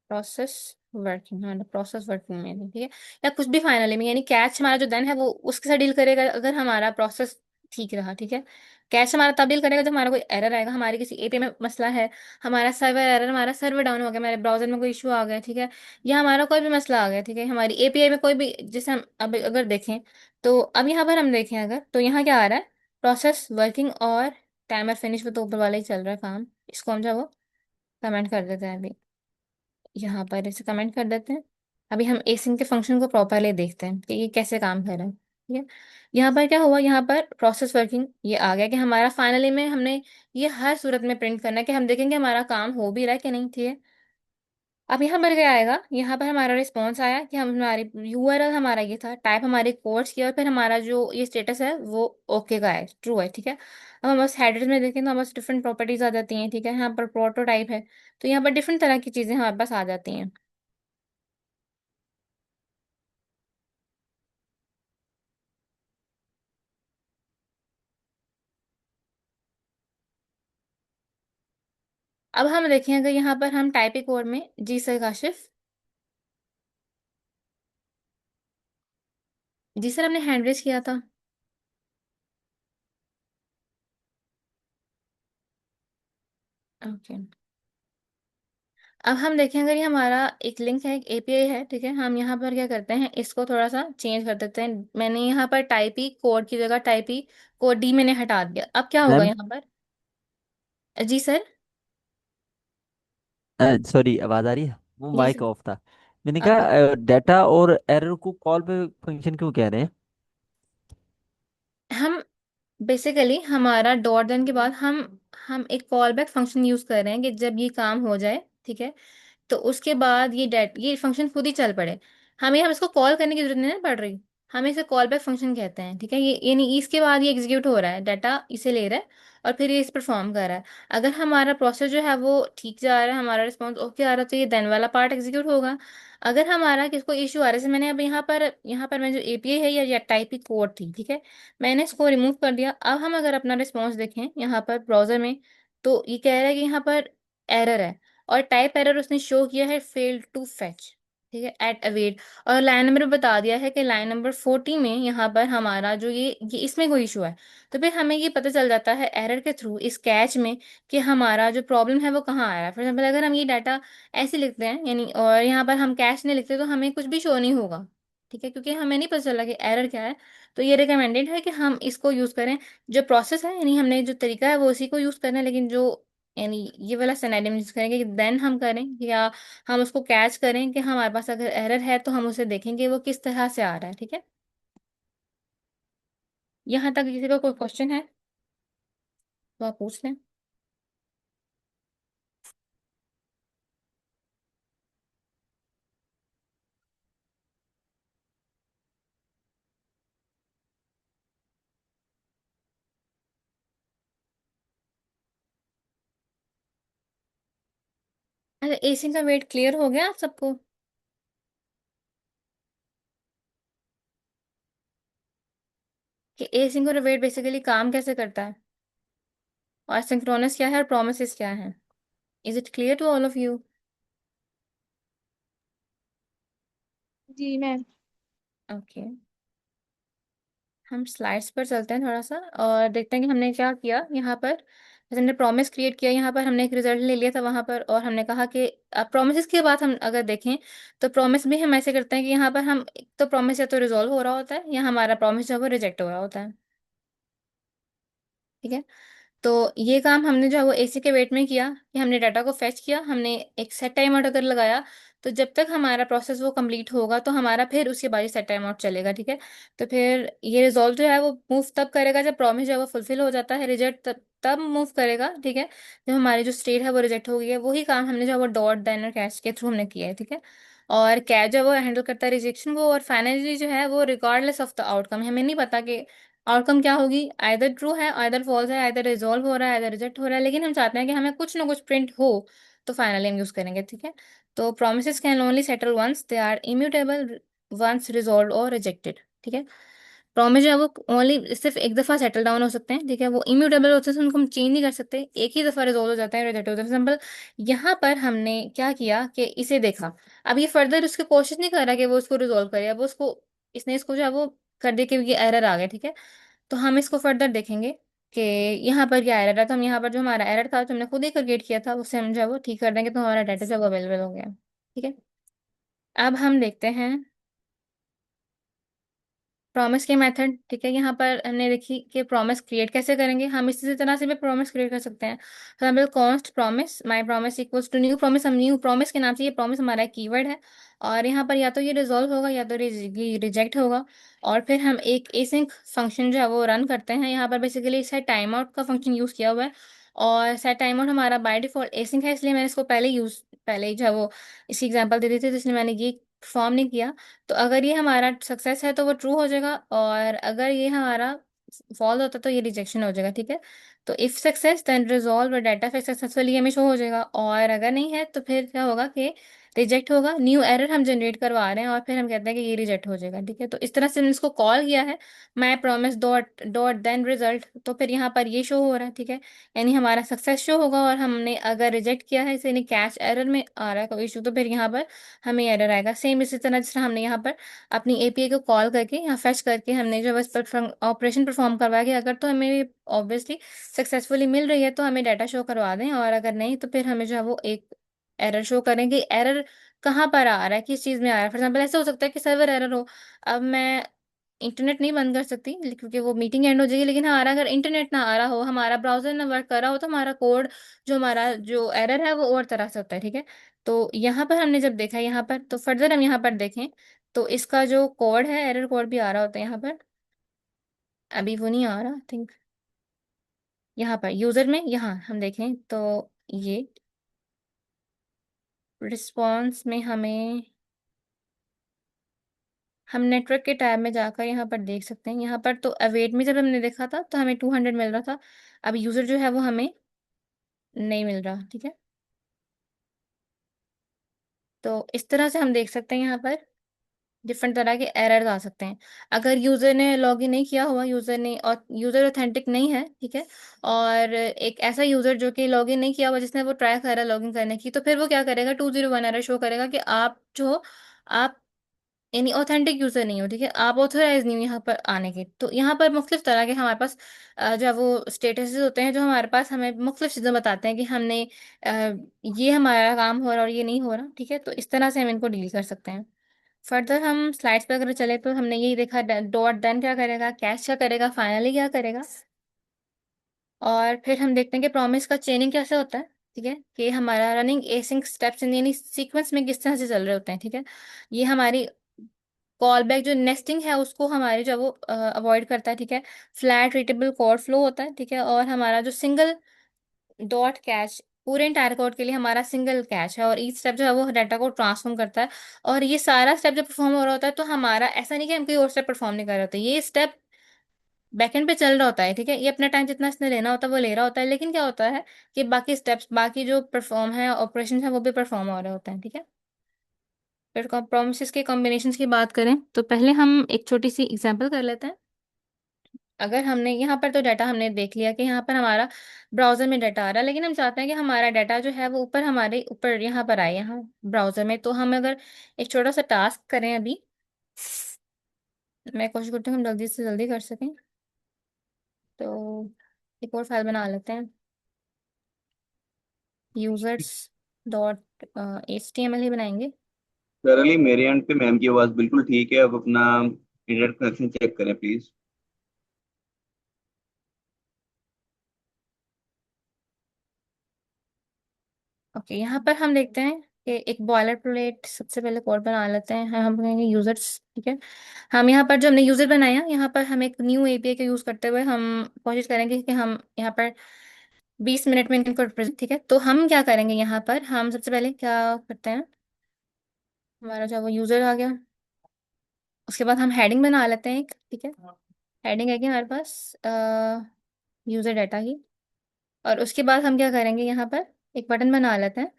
प्रोसेस वर्किंग, हाँ प्रोसेस वर्किंग में है, ठीक है, या कुछ भी फाइनली में, यानी कैच हमारा जो देन है वो उसके साथ डील करेगा अगर हमारा प्रोसेस ठीक रहा। ठीक है। कैच हमारा तब डील करेगा जब हमारा कोई एरर आएगा, हमारी किसी एपीआई में मसला है, हमारा सर्वर एरर, हमारा सर्वर डाउन हो गया, हमारे ब्राउजर में कोई इशू आ गया। ठीक है। या हमारा कोई भी मसला आ गया। ठीक है। हमारी एपीआई में कोई भी, जैसे हम अब अगर देखें तो अब यहाँ पर हम देखें अगर, तो यहाँ क्या आ रहा है, प्रोसेस वर्किंग और टाइमर फिनिश, वो तो ऊपर वाला ही चल रहा है काम, इसको हम जो वो कमेंट कर देते हैं अभी, यहाँ पर इसे कमेंट कर देते हैं। अभी हम एसिंग के फंक्शन को प्रॉपरली देखते हैं कि ये कैसे काम कर रहा है। ठीक है। यहाँ पर क्या हुआ, यहाँ पर प्रोसेस वर्किंग ये आ गया कि हमारा फाइनली में हमने ये हर सूरत में प्रिंट करना है कि हम देखेंगे हमारा काम हो भी रहा है कि नहीं। ठीक है। अब यहाँ पर क्या आएगा, यहाँ पर हमारा रिस्पॉन्स आया कि हम हमारी यूआरएल हमारा ये था, टाइप हमारे कोड्स किया, और फिर हमारा जो ये स्टेटस है वो ओके का है, ट्रू है। ठीक है। अब हम बस हेडर्स में देखें तो हमारे पास डिफरेंट प्रॉपर्टीज आ जाती हैं। ठीक है। यहाँ पर प्रोटोटाइप है, तो यहाँ पर डिफरेंट तरह की चीज़ें हमारे पास आ जाती हैं। अब हम देखें अगर यहाँ पर हम टाइपिंग कोड में, जी सर काशिफ, जी सर हमने हैंड रेज किया था। ओके। अब हम देखें अगर ये हमारा एक लिंक है, एक एपीआई है, ठीक है, हम यहाँ पर क्या करते हैं, इसको थोड़ा सा चेंज कर देते हैं। मैंने यहाँ पर टाइपी कोड की जगह टाइपी कोड डी मैंने हटा दिया। अब क्या होगा मैम, यहाँ पर, जी सर। सॉरी, आवाज़ आ रही है? वो जी माइक सर। ऑफ था। मैंने अब कहा डाटा और एरर को कॉल पे फंक्शन क्यों कह रहे हैं? हम बेसिकली हमारा डॉट देन के बाद हम एक कॉल बैक फंक्शन यूज कर रहे हैं कि जब ये काम हो जाए, ठीक है, तो उसके बाद ये फंक्शन खुद ही चल पड़े। हम इसको कॉल करने की जरूरत नहीं ना पड़ रही। हम इसे कॉल बैक फंक्शन कहते हैं, ठीक है। ये यानी इसके बाद ये एग्जीक्यूट हो रहा है, डाटा इसे ले रहा है और फिर ये इस परफॉर्म कर रहा है। अगर हमारा प्रोसेस जो है वो ठीक जा रहा है, हमारा रिस्पॉन्स ओके आ रहा है, तो ये देन वाला पार्ट एग्जीक्यूट होगा। अगर हमारा किसको इशू आ रहा है, जैसे मैंने अब यहाँ पर मैं जो एपीआई है या टाइप की कोड थी, ठीक है, मैंने इसको रिमूव कर दिया। अब हम अगर अपना रिस्पॉन्स देखें यहाँ पर ब्राउजर में, तो ये कह रहा है कि यहाँ पर एरर है, और टाइप एरर उसने शो किया है फेल्ड टू फेच, ठीक है, एट अवेट। और लाइन नंबर बता दिया है कि लाइन नंबर 40 में यहाँ पर हमारा जो ये इसमें कोई इशू है। तो फिर हमें ये पता चल जाता है एरर के थ्रू, इस कैच में, कि हमारा जो प्रॉब्लम है वो कहाँ आया है। फॉर एग्जाम्पल अगर हम ये डाटा ऐसे लिखते हैं यानी, और यहाँ पर हम कैच नहीं लिखते, तो हमें कुछ भी शो नहीं होगा, ठीक है, क्योंकि हमें नहीं पता चला कि एरर क्या है। तो ये रिकमेंडेड है कि हम इसको यूज करें, जो प्रोसेस है यानी हमने जो तरीका है वो उसी को यूज करना है, लेकिन जो यानी ये वाला सिनेरियो यूज करेंगे कि देन हम करें, या हम उसको कैच करें कि हमारे पास अगर एरर है तो हम उसे देखेंगे वो किस तरह से आ रहा है, ठीक है। यहाँ तक किसी का कोई क्वेश्चन है तो आप पूछ लें। अरे एसी का वेट क्लियर हो गया आप सबको? कि एसिंक और वेट बेसिकली काम कैसे करता है, और सिंक्रोनस क्या है और प्रोमिस क्या है? Is it clear to all of you? जी मैम। ओके, हम स्लाइड्स पर चलते हैं थोड़ा सा और देखते हैं कि हमने क्या किया यहाँ पर। जैसे हमने प्रॉमिस क्रिएट किया, यहाँ पर हमने एक रिजल्ट ले लिया था वहाँ पर, और हमने कहा कि प्रोमिस के बाद हम अगर देखें, तो प्रॉमिस भी हम ऐसे करते हैं कि यहाँ पर हम एक तो प्रॉमिस या तो रिजॉल्व हो रहा होता है, या हमारा प्रॉमिस जो है वो रिजेक्ट हो रहा होता है, ठीक है। तो ये काम हमने जो है वो एसी के वेट में किया कि हमने डाटा को फेच किया, हमने एक सेट टाइम आउट अगर लगाया, तो जब तक हमारा प्रोसेस वो कंप्लीट होगा तो हमारा फिर उसके बाद सेट टाइम आउट चलेगा, ठीक है। तो फिर ये रिजॉल्व जो है वो मूव तब करेगा जब प्रॉमिस जो है वो फुलफिल हो जाता है, रिजेक्ट तब तब मूव करेगा, ठीक है, जब हमारी जो स्टेट है वो रिजेक्ट हो गई है। वही काम हमने जो है वो डॉट देन और कैश के थ्रू हमने किया है, ठीक है। और कैश जो है वो हैंडल करता है रिजेक्शन को, और फाइनली जो है वो रिगार्डलेस ऑफ द आउटकम, हमें नहीं पता कि आउटकम क्या होगी, आइदर ट्रू है, आइदर फॉल्स है, आइदर रिजॉल्व हो रहा है, आइदर रिजेक्ट हो रहा है, लेकिन हम चाहते हैं कि हमें कुछ ना कुछ प्रिंट हो, तो फाइनली हम यूज करेंगे, ठीक है। तो promise can only settle once they are immutable, once resolve और रिजेक्टेड, ठीक है। प्रॉमिस जो है वो ओनली सिर्फ एक दफा सेटल डाउन हो सकते हैं, ठीक है, वो इम्यूटेबल होते हैं, उनको हम चेंज नहीं कर सकते, एक ही दफा रिजॉल्व हो जाता है, रिजेक्ट हो जाता है। एग्जाम्पल यहाँ पर हमने क्या किया कि इसे देखा, अब ये फर्दर उसकी कोशिश नहीं कर रहा कि वो उसको रिजॉल्व करे, अब उसको इसने इसको जो है वो कर दिया कि ये एरर आ गया, ठीक है। तो हम इसको फर्दर देखेंगे कि यहाँ पर क्या एरर है। तो हम यहाँ पर जो हमारा एरर था, जो हमने खुद ही क्रिएट किया था, उसे हम जो है वो ठीक कर देंगे, तो हमारा डाटा जो है वो अवेलेबल हो गया, ठीक है। अब हम देखते हैं प्रॉमिस के मेथड, ठीक है। यहाँ पर हमने देखी कि प्रॉमिस क्रिएट कैसे करेंगे। हम इसी तरह से भी प्रॉमिस क्रिएट कर सकते हैं। For example const promise my promise equals to new promise, हम न्यू प्रॉमिस के नाम से, ये प्रॉमिस हमारा एक कीवर्ड है, और यहाँ पर या तो ये रिजॉल्व होगा या तो रिजेक्ट होगा। और फिर हम एक एसिंक फंक्शन जो है वो रन करते हैं। यहाँ पर बेसिकली सेट टाइम आउट का फंक्शन यूज किया हुआ है, और सेट टाइम आउट हमारा बाय डिफॉल्ट एसिंक है, इसलिए मैंने इसको पहले ही जो है वो इसकी एग्जाम्पल दे दी थी, तो इसलिए मैंने ये फॉर्म नहीं किया। तो अगर ये हमारा सक्सेस है तो वो ट्रू हो जाएगा, और अगर ये हमारा फॉल्स होता तो ये रिजेक्शन हो जाएगा, ठीक है। तो if success then resolve data फिर सक्सेसफुली हमें शो हो जाएगा, और अगर नहीं है तो फिर क्या होगा कि रिजेक्ट होगा, न्यू एरर हम जनरेट करवा रहे हैं, और फिर हम कहते हैं कि ये रिजेक्ट हो जाएगा, ठीक है। तो इस तरह से हमने इसको कॉल किया है, my promise dot dot then result, तो फिर यहाँ पर ये शो हो रहा है, ठीक है। यानी हमारा सक्सेस शो होगा, और हमने अगर रिजेक्ट किया है, यानी कैश एरर में आ रहा है कोई इशू, तो फिर यहाँ पर हमें एरर आएगा। सेम इसी तरह जिस तरह हमने यहाँ पर अपनी एपीआई को कॉल करके या फेच करके हमने जो बस ऑपरेशन परफॉर्म करवाया कि अगर तो हमें ऑब्वियसली सक्सेसफुली मिल रही है तो हमें डाटा शो करवा दें, और अगर नहीं तो फिर हमें जो है वो एक एरर शो करें कि एरर कहाँ पर आ रहा है, किस चीज़ में आ रहा है। फॉर एग्जाम्पल ऐसा हो सकता है कि सर्वर एरर हो। अब मैं इंटरनेट नहीं बंद कर सकती क्योंकि वो मीटिंग एंड हो जाएगी, लेकिन हमारा अगर इंटरनेट ना आ रहा हो, हमारा ब्राउजर ना वर्क कर रहा हो, तो हमारा कोड, जो हमारा जो एरर है वो और तरह से होता है, ठीक है। तो यहाँ पर हमने जब देखा यहाँ पर, तो फर्दर हम यहाँ पर देखें तो इसका जो कोड है, एरर कोड भी आ रहा होता है यहाँ पर। अभी वो नहीं आ रहा थिंक। यहाँ पर यूजर में यहाँ हम देखें तो ये रिस्पॉन्स में हमें, हम नेटवर्क के टैब में जाकर यहाँ पर देख सकते हैं। यहाँ पर तो अवेट में जब हमने देखा था तो हमें 200 मिल रहा था। अब यूजर जो है वो हमें नहीं मिल रहा, ठीक है। तो इस तरह से हम देख सकते हैं यहाँ पर डिफरेंट तरह के एरर्स आ सकते हैं। अगर यूजर ने लॉगिन नहीं किया हुआ, यूजर ने, और यूजर ऑथेंटिक नहीं है, ठीक है, और एक ऐसा यूजर जो कि लॉगिन नहीं किया हुआ, जिसने वो ट्राई करा लॉगिन करने की, तो फिर वो क्या करेगा, 201 एरर शो करेगा कि आप जो हो, आप यानी ऑथेंटिक यूजर नहीं हो, ठीक है, आप ऑथोराइज नहीं हो यहाँ पर आने के। तो यहाँ पर मुख्तलिफ तरह के हमारे पास जो है वो स्टेटस होते हैं, जो हमारे पास हमें मुख्तलिफ चीज़ें बताते हैं कि हमने ये हमारा काम हो रहा है और ये नहीं हो रहा, ठीक है। तो इस तरह से हम इनको डील कर सकते हैं। फर्दर हम स्लाइड्स पर अगर चले तो हमने यही देखा, डॉट डन क्या करेगा, कैश क्या करेगा, फाइनली क्या करेगा। और फिर हम देखते हैं कि प्रॉमिस का चेनिंग कैसे होता है, ठीक है, कि हमारा रनिंग एसिंक स्टेप्स यानी सीक्वेंस में किस तरह से चल रहे होते हैं, ठीक है। ये हमारी कॉल बैक जो नेस्टिंग है उसको हमारे जो वो अवॉइड करता है, ठीक है। फ्लैट रीटेबल कोड फ्लो होता है, ठीक है। और हमारा जो सिंगल डॉट कैच, पूरे इंटायर कोड के लिए हमारा सिंगल कैच है, और ईच स्टेप जो है वो डाटा को ट्रांसफॉर्म करता है। और ये सारा स्टेप जब परफॉर्म हो रहा होता है तो हमारा ऐसा नहीं कि हम कोई और स्टेप परफॉर्म नहीं कर रहे होते, ये स्टेप बैकएंड पे चल रहा होता है, ठीक है। ये अपना टाइम जितना इसने लेना होता है वो ले रहा होता है, लेकिन क्या होता है कि बाकी स्टेप्स, बाकी जो परफॉर्म है ऑपरेशन है वो भी परफॉर्म हो रहे होते हैं, ठीक है। फिर प्रोमिसेस के कॉम्बिनेशन की बात करें तो पहले हम एक छोटी सी एग्जांपल कर लेते हैं। अगर हमने यहाँ पर तो डाटा हमने देख लिया कि यहाँ पर हमारा ब्राउजर में डाटा आ रहा है, लेकिन हम चाहते हैं कि हमारा डाटा जो है वो ऊपर, हमारे ऊपर यहाँ पर आए, यहाँ ब्राउजर में। तो हम अगर एक छोटा सा टास्क करें अभी, मैं कोशिश करती हूँ हम जल्दी से जल्दी कर सकें। तो एक और फाइल बना लेते हैं, यूजर्स डॉट HTML ही बनाएंगे। सरली मेरे एंड पे मैम की आवाज़ बिल्कुल ठीक है। अब अपना इंटरनेट कनेक्शन चेक करें प्लीज। ओके, यहाँ पर हम देखते हैं कि एक बॉयलर प्लेट सबसे पहले कोड बना लेते हैं। हम कहेंगे यूजर्स, ठीक है। हम यहाँ पर जो हमने यूजर बनाया, यहाँ पर हम एक न्यू API का यूज करते हुए हम कोशिश करेंगे कि हम यहाँ पर 20 मिनट में इनको रिप्रेजेंट, ठीक है। तो हम क्या करेंगे, यहाँ पर हम सबसे पहले क्या करते हैं, हमारा जो वो यूजर आ गया, उसके बाद हम हेडिंग बना लेते हैं एक, ठीक है। हेडिंग है कि हमारे पास यूजर डाटा की, और उसके बाद हम क्या करेंगे, यहाँ पर एक बटन बना लेते हैं,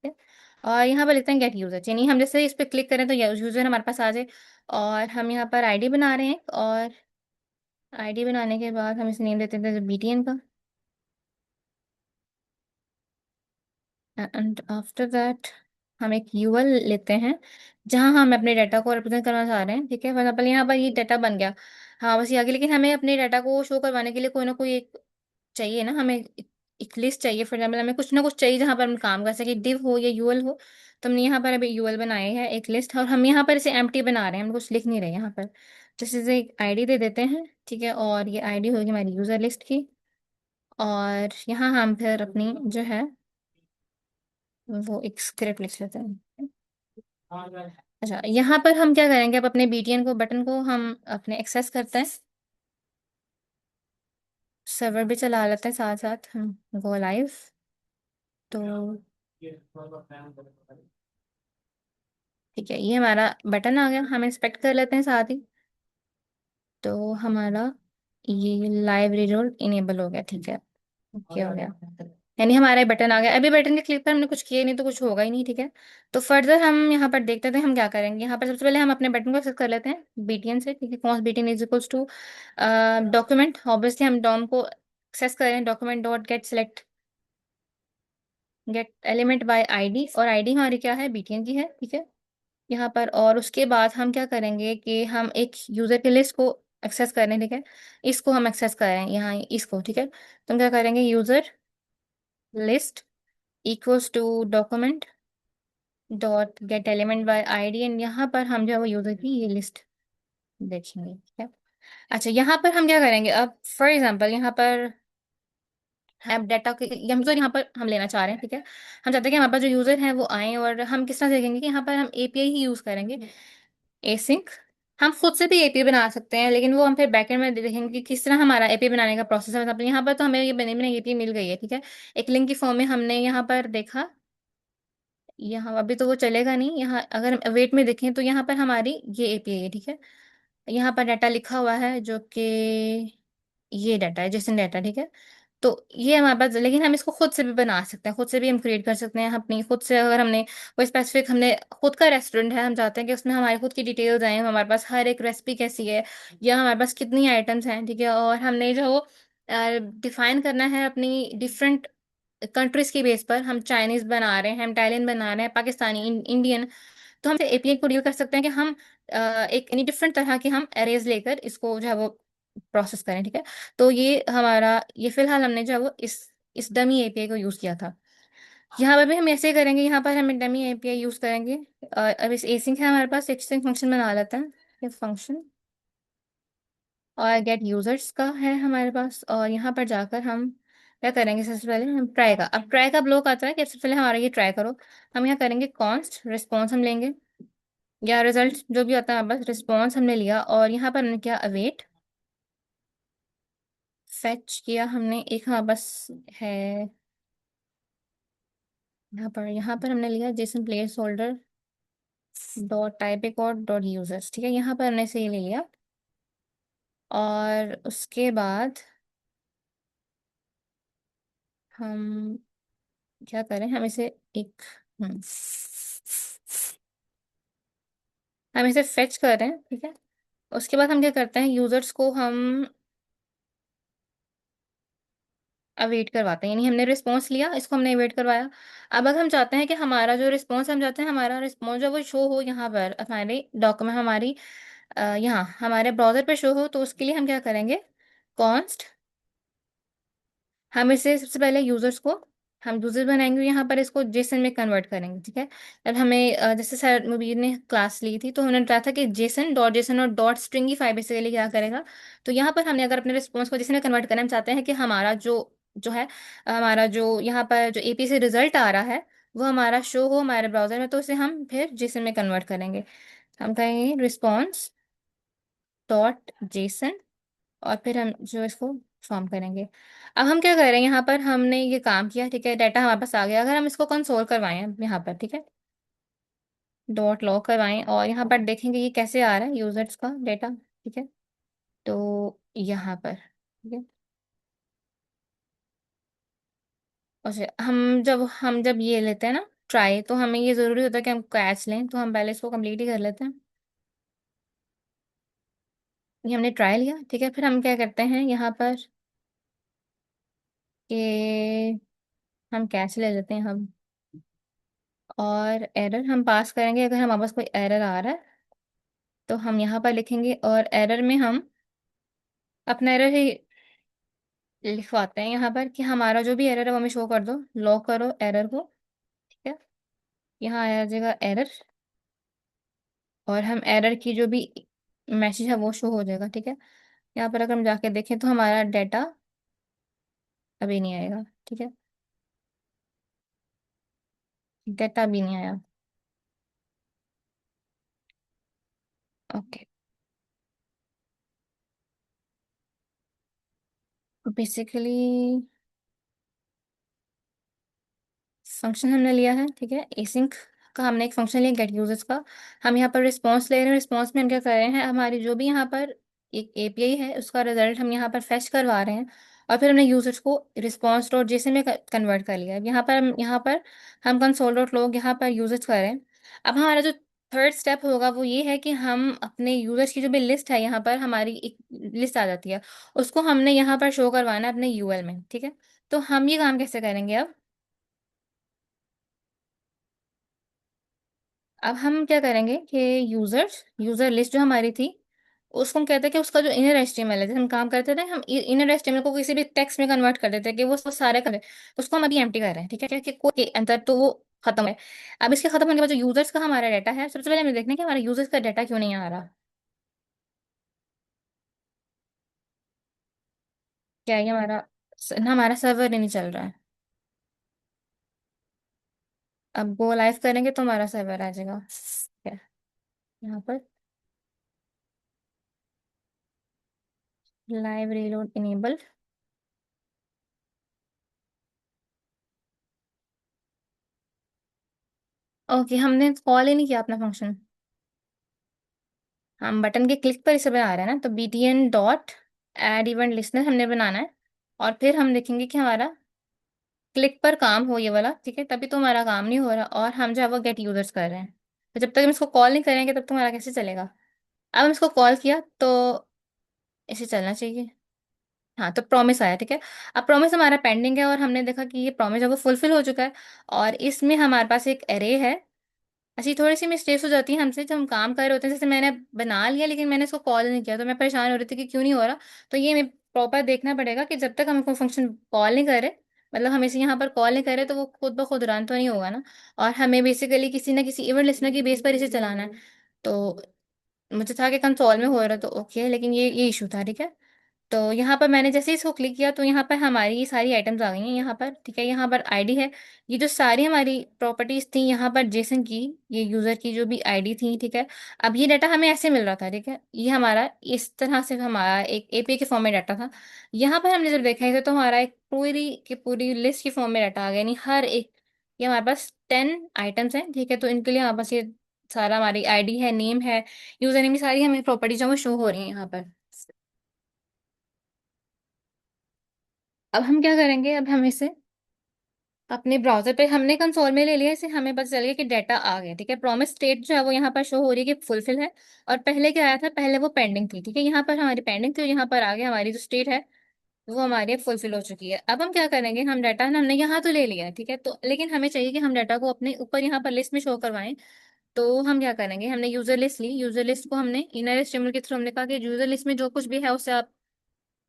ठीक है? और यहाँ पर लिखते हैं गेट यूजर, यानी हम जैसे इस पर क्लिक करें तो यूजर हमारे पास आ जाए। और हम यहाँ पर आईडी बना रहे हैं, और आईडी बनाने के बाद हम इसे नेम देते थे BTN का। एंड आफ्टर दैट हम एक UL लेते हैं जहां हम अपने डाटा को रिप्रेजेंट करना चाह रहे हैं, ठीक है। फॉर एग्जाम्पल यहाँ पर ये डाटा बन गया, हाँ बस ये आगे, लेकिन हमें अपने डाटा को शो करवाने के लिए कोई ना कोई एक चाहिए ना, हमें एक लिस्ट चाहिए। फॉर एग्जाम्पल हमें कुछ ना कुछ चाहिए जहाँ पर हम काम कर सके, डिव हो या UL हो। तो हमने यहाँ पर अभी UL बनाए है एक लिस्ट, और हम यहाँ पर इसे एम्प्टी बना रहे हैं, हम कुछ लिख नहीं रहे यहाँ पर। जैसे इसे एक आईडी दे देते हैं, ठीक है, और ये आईडी होगी हमारी यूजर लिस्ट की। और यहाँ हम फिर अपनी जो है वो एक स्क्रिप्ट लिख लेते हैं। अच्छा, यहाँ पर हम क्या करेंगे, अब अपने BTN को, बटन को हम अपने एक्सेस करते हैं, सर्वर भी चला लेते हैं साथ साथ, हम गो लाइव। तो ठीक है, ये हमारा बटन आ गया, हम इंस्पेक्ट कर लेते हैं साथ ही। तो हमारा ये लाइव रोल इनेबल हो गया, ठीक है, ओके हो गया। यानी हमारा बटन आ गया। अभी बटन के क्लिक पर हमने कुछ किया नहीं तो कुछ होगा ही नहीं, ठीक है। तो फर्दर हम यहाँ पर देखते थे हम क्या करेंगे। यहाँ पर सबसे पहले हम अपने बटन को एक्सेस कर लेते हैं BTN से, ठीक है। कौन BTN is equals to document, obviously हम डॉम को एक्सेस करें, document dot get select get element by ID, और आईडी हमारी क्या है, BTN की है, ठीक है, यहाँ पर। और उसके बाद हम क्या करेंगे कि हम एक यूजर के लिस्ट को एक्सेस करें, ठीक है। इसको हम एक्सेस करें यहाँ, इसको, ठीक है। तो हम क्या करेंगे, user list equals to document dot get element by ID, and यहाँ पर हम जो है वो यूजर की ये लिस्ट देखेंगे, ठीक है। अच्छा, यहाँ पर हम क्या करेंगे अब, फॉर एग्जाम्पल यहाँ पर हम डाटा के यूजर यहाँ पर हम लेना चाह रहे हैं, ठीक है। हम चाहते हैं कि हमारे पास जो यूजर हैं वो आए, और हम किस तरह से देखेंगे कि यहाँ पर हम एपीआई ही यूज करेंगे, एसिंक। हम खुद से भी एपीआई बना सकते हैं, लेकिन वो हम फिर बैकएंड में देखेंगे कि किस तरह हमारा एपीआई बनाने का प्रोसेस है। मतलब यहाँ पर तो हमें ये बने बने एपीआई मिल गई है, ठीक है। एक लिंक की फॉर्म में हमने यहाँ पर देखा, यहाँ अभी तो वो चलेगा नहीं। यहाँ अगर हम वेट में देखें तो यहाँ पर हमारी ये एपीआई है, ठीक है। यहाँ पर डाटा लिखा हुआ है जो कि ये डाटा है, जेसन डाटा, ठीक है। तो ये हमारे पास, लेकिन हम इसको खुद से भी बना सकते हैं, खुद से भी हम क्रिएट कर सकते हैं अपनी खुद से। अगर हमने कोई स्पेसिफिक, हमने खुद का रेस्टोरेंट है, हम चाहते हैं कि उसमें हमारी खुद की डिटेल्स आए, हमारे पास हर एक रेसिपी कैसी है, या हमारे पास कितनी आइटम्स हैं, ठीक है। और हमने जो डिफाइन करना है अपनी डिफरेंट कंट्रीज की बेस पर, हम चाइनीज बना रहे हैं, हम इटालियन बना रहे हैं, पाकिस्तानी, इंडियन। तो हम एपीआई को डील कर सकते हैं कि हम एक एनी डिफरेंट तरह के हम एरेज लेकर इसको जो है वो प्रोसेस करें, ठीक है। तो ये हमारा, ये फिलहाल हमने जो है वो इस डमी एपीआई को यूज किया था। यहाँ पर भी हम ऐसे ही करेंगे, यहाँ पर हम डमी एपीआई यूज करेंगे। अब इस एसिंक है हमारे पास, एसिंक फंक्शन बना लेते हैं, ये फंक्शन। और गेट यूजर्स का है हमारे पास, और यहाँ पर जाकर हम क्या करेंगे, सबसे पहले हम ट्राई का, अब ट्राई का ब्लॉक आता है कि सबसे पहले हमारा ये ट्राई करो। हम यहाँ करेंगे कॉन्स्ट रिस्पॉन्स हम लेंगे, या रिजल्ट जो भी आता है हमारे पास, रिस्पॉन्स हमने लिया, और यहाँ पर हमने क्या अवेट, फेच किया हमने, एक हमारे पास है यहाँ पर हमने लिया जेसन प्लेस होल्डर डॉट टाइपिक और डॉट यूजर्स, ठीक है। यहाँ पर हमने से ये ले लिया, और उसके बाद हम क्या करें, हम इसे एक हम्म, हम इसे फेच कर रहे हैं, ठीक है। उसके बाद हम क्या करते हैं, यूजर्स को हम अवेट करवाते हैं, यानी हमने रिस्पॉन्स लिया, इसको हमने अवेट करवाया। अब अगर हम चाहते हैं कि हमारा जो रिस्पॉन्स, हम चाहते हैं हमारा रिस्पॉन्स जो वो शो हो यहाँ पर हमारे डॉक्यूमेंट, हमारी यहाँ हमारे ब्राउजर पे शो हो, तो उसके लिए हम क्या करेंगे, कॉन्स्ट, हम इसे सबसे पहले यूजर्स को हम यूजर बनाएंगे, यहाँ पर इसको जेसन में कन्वर्ट करेंगे, ठीक है। अब हमें जैसे सर मुबीर ने क्लास ली थी, तो उन्होंने बताया था कि जेसन और डॉट स्ट्रिंगीफाई बेसिकली क्या करेगा। तो यहाँ पर हमने अगर अपने रिस्पॉन्स को जेसन में कन्वर्ट करना, हम चाहते हैं कि हमारा जो जो है हमारा जो यहाँ पर जो एपी से रिजल्ट आ रहा है वो हमारा शो हो हमारे ब्राउजर में, तो उसे हम फिर जेसन में कन्वर्ट करेंगे। हम कहेंगे रिस्पॉन्स डॉट जेसन, और फिर हम जो इसको फॉर्म करेंगे। अब हम क्या कर रहे हैं, यहाँ पर हमने ये काम किया, ठीक है, डाटा हमारे पास आ गया। अगर हम इसको कंसोल करवाएं यहाँ पर, ठीक है, डॉट लॉग करवाएं, और यहाँ पर देखेंगे ये कैसे आ रहा है यूजर्स का डाटा, ठीक है। तो यहाँ पर, ठीक है। अच्छा, हम जब ये लेते हैं ना ट्राई, तो हमें ये जरूरी होता है कि हम कैच लें, तो हम पहले इसको कंप्लीट ही कर लेते हैं। ये हमने ट्राई लिया, ठीक है। फिर हम क्या करते हैं यहाँ पर कि हम कैच ले लेते हैं हम, और एरर हम पास करेंगे। अगर हमारे पास कोई एरर आ रहा है तो हम यहाँ पर लिखेंगे, और एरर में हम अपना एरर ही लिखवाते हैं यहाँ पर कि हमारा जो भी एरर है वो हमें शो कर दो, लॉक करो एरर को, ठीक है। यहाँ आ जाएगा एरर, और हम एरर की जो भी मैसेज है वो शो हो जाएगा, ठीक है। यहाँ पर अगर हम जाके देखें तो हमारा डाटा अभी नहीं आएगा, ठीक है, डाटा अभी नहीं आया। ओके, बेसिकली फंक्शन हमने लिया है, ठीक है, एसिंक का हमने एक फंक्शन लिया गेट यूजर्स का। हम यहाँ पर रिस्पॉन्स ले रहे हैं, रिस्पॉन्स में हम क्या कर रहे हैं, हमारी जो भी यहाँ पर एक एपीआई है उसका रिजल्ट हम यहाँ पर फेच करवा रहे हैं, और फिर हमने यूजर्स को रिस्पॉन्स डॉट जेसन में कन्वर्ट कर लिया। अब यहाँ पर हम कंसोल डॉट लॉग यहाँ पर यूजर्स कर रहे हैं। अब हमारा जो थर्ड स्टेप होगा वो ये है कि हम अपने यूजर्स की जो भी लिस्ट है, यहाँ पर हमारी एक लिस्ट आ जाती है, उसको हमने यहाँ पर शो करवाना है अपने यूएल में, ठीक है। तो हम ये काम कैसे करेंगे, अब हम क्या करेंगे कि यूजर लिस्ट जो हमारी थी, उसको हम कहते हैं कि उसका जो इनर एचटीएमएल है, जैसे हम काम करते थे हम इनर एचटीएमएल को किसी भी टेक्स्ट में कन्वर्ट कर देते हैं कि वो सारे कर उसको हम अभी एम्प्टी कर रहे हैं, ठीक है, कि कोई अंतर तो वो खत्म है। अब इसके खत्म होने के बाद जो यूजर्स का हमारा डाटा है, सबसे पहले हमें देखना है कि हमारे यूजर्स का डाटा क्यों नहीं आ रहा। क्या ये हमारा ना, हमारा सर्वर ही नहीं चल रहा है। अब गो लाइव करेंगे तो हमारा सर्वर आ जाएगा। क्या यहाँ पर लाइव रीलोड इनेबल। ओके, हमने कॉल ही नहीं किया अपना फंक्शन। हम बटन के क्लिक पर इसे बना रहे हैं ना, तो btn dot add event listener हमने बनाना है। और फिर हम देखेंगे कि हमारा क्लिक पर काम हो ये वाला, ठीक है, तभी तो हमारा काम नहीं हो रहा और हम जो है वो गेट यूजर्स कर रहे हैं। तो जब तक हम इसको कॉल नहीं करेंगे तब तक हमारा कैसे चलेगा। अब हम इसको कॉल किया तो इसे चलना चाहिए। हाँ, तो प्रॉमिस आया, ठीक है। अब प्रॉमिस हमारा पेंडिंग है और हमने देखा कि ये प्रॉमिस है वो फुलफिल हो चुका है। और इसमें हमारे पास एक एरे है। ऐसी थोड़ी सी मिस्टेक्स हो जाती है हमसे जब हम काम कर रहे होते हैं, जैसे मैंने बना लिया लेकिन मैंने इसको कॉल नहीं किया, तो मैं परेशान हो रही थी कि क्यों नहीं हो रहा। तो ये हमें प्रॉपर देखना पड़ेगा कि जब तक हम कोई फंक्शन कॉल नहीं करे, मतलब हम इसे यहाँ पर कॉल नहीं करे, तो वो खुद ब खुद रन तो नहीं होगा ना। और हमें बेसिकली किसी ना किसी इवेंट लिस्टनर की बेस पर इसे चलाना है। तो मुझे था कि कंसोल में हो रहा तो ओके, लेकिन ये इशू था, ठीक है। तो यहाँ पर मैंने जैसे ही इसको क्लिक किया तो यहाँ पर हमारी ये सारी आइटम्स आ गई हैं यहाँ पर, ठीक है। यहाँ पर आईडी है। ये जो सारी हमारी प्रॉपर्टीज थी यहाँ पर जेसन की, ये यूजर की जो भी आईडी थी, ठीक है। अब ये डाटा हमें ऐसे मिल रहा था, ठीक है। ये हमारा इस तरह से हमारा एक एपीआई के फॉर्म में डाटा था। यहाँ पर हमने जब देखा इसे तो हमारा एक पूरी की पूरी लिस्ट के फॉर्म में डाटा आ गया, यानी हर एक, ये हमारे पास 10 आइटम्स हैं, ठीक है। तो इनके लिए हमारे पास ये सारा हमारी आईडी है, नेम है, यूजर नेम, ये सारी हमें प्रॉपर्टीज जो वो शो हो रही हैं यहाँ पर। अब हम क्या करेंगे, अब हम इसे अपने ब्राउजर पे हमने कंसोल में ले लिया इसे, हमें पता चल गया कि डाटा आ गया, ठीक है। प्रॉमिस स्टेट जो है वो यहाँ पर शो हो रही है कि फुलफिल है। और पहले क्या आया था, पहले वो पेंडिंग थी, ठीक है। यहाँ पर हमारी पेंडिंग थी और यहाँ पर आ गया हमारी जो स्टेट है वो हमारी फुलफिल हो चुकी है। अब हम क्या करेंगे, हम डाटा ना हमने यहाँ तो ले लिया है, ठीक है। तो लेकिन हमें चाहिए कि हम डाटा को अपने ऊपर यहाँ पर लिस्ट में शो करवाएं। तो हम क्या करेंगे, हमने यूजर लिस्ट ली, यूजर लिस्ट को हमने इनर एचटीएमएल के थ्रू हमने कहा कि यूजर लिस्ट में जो कुछ भी है उसे आप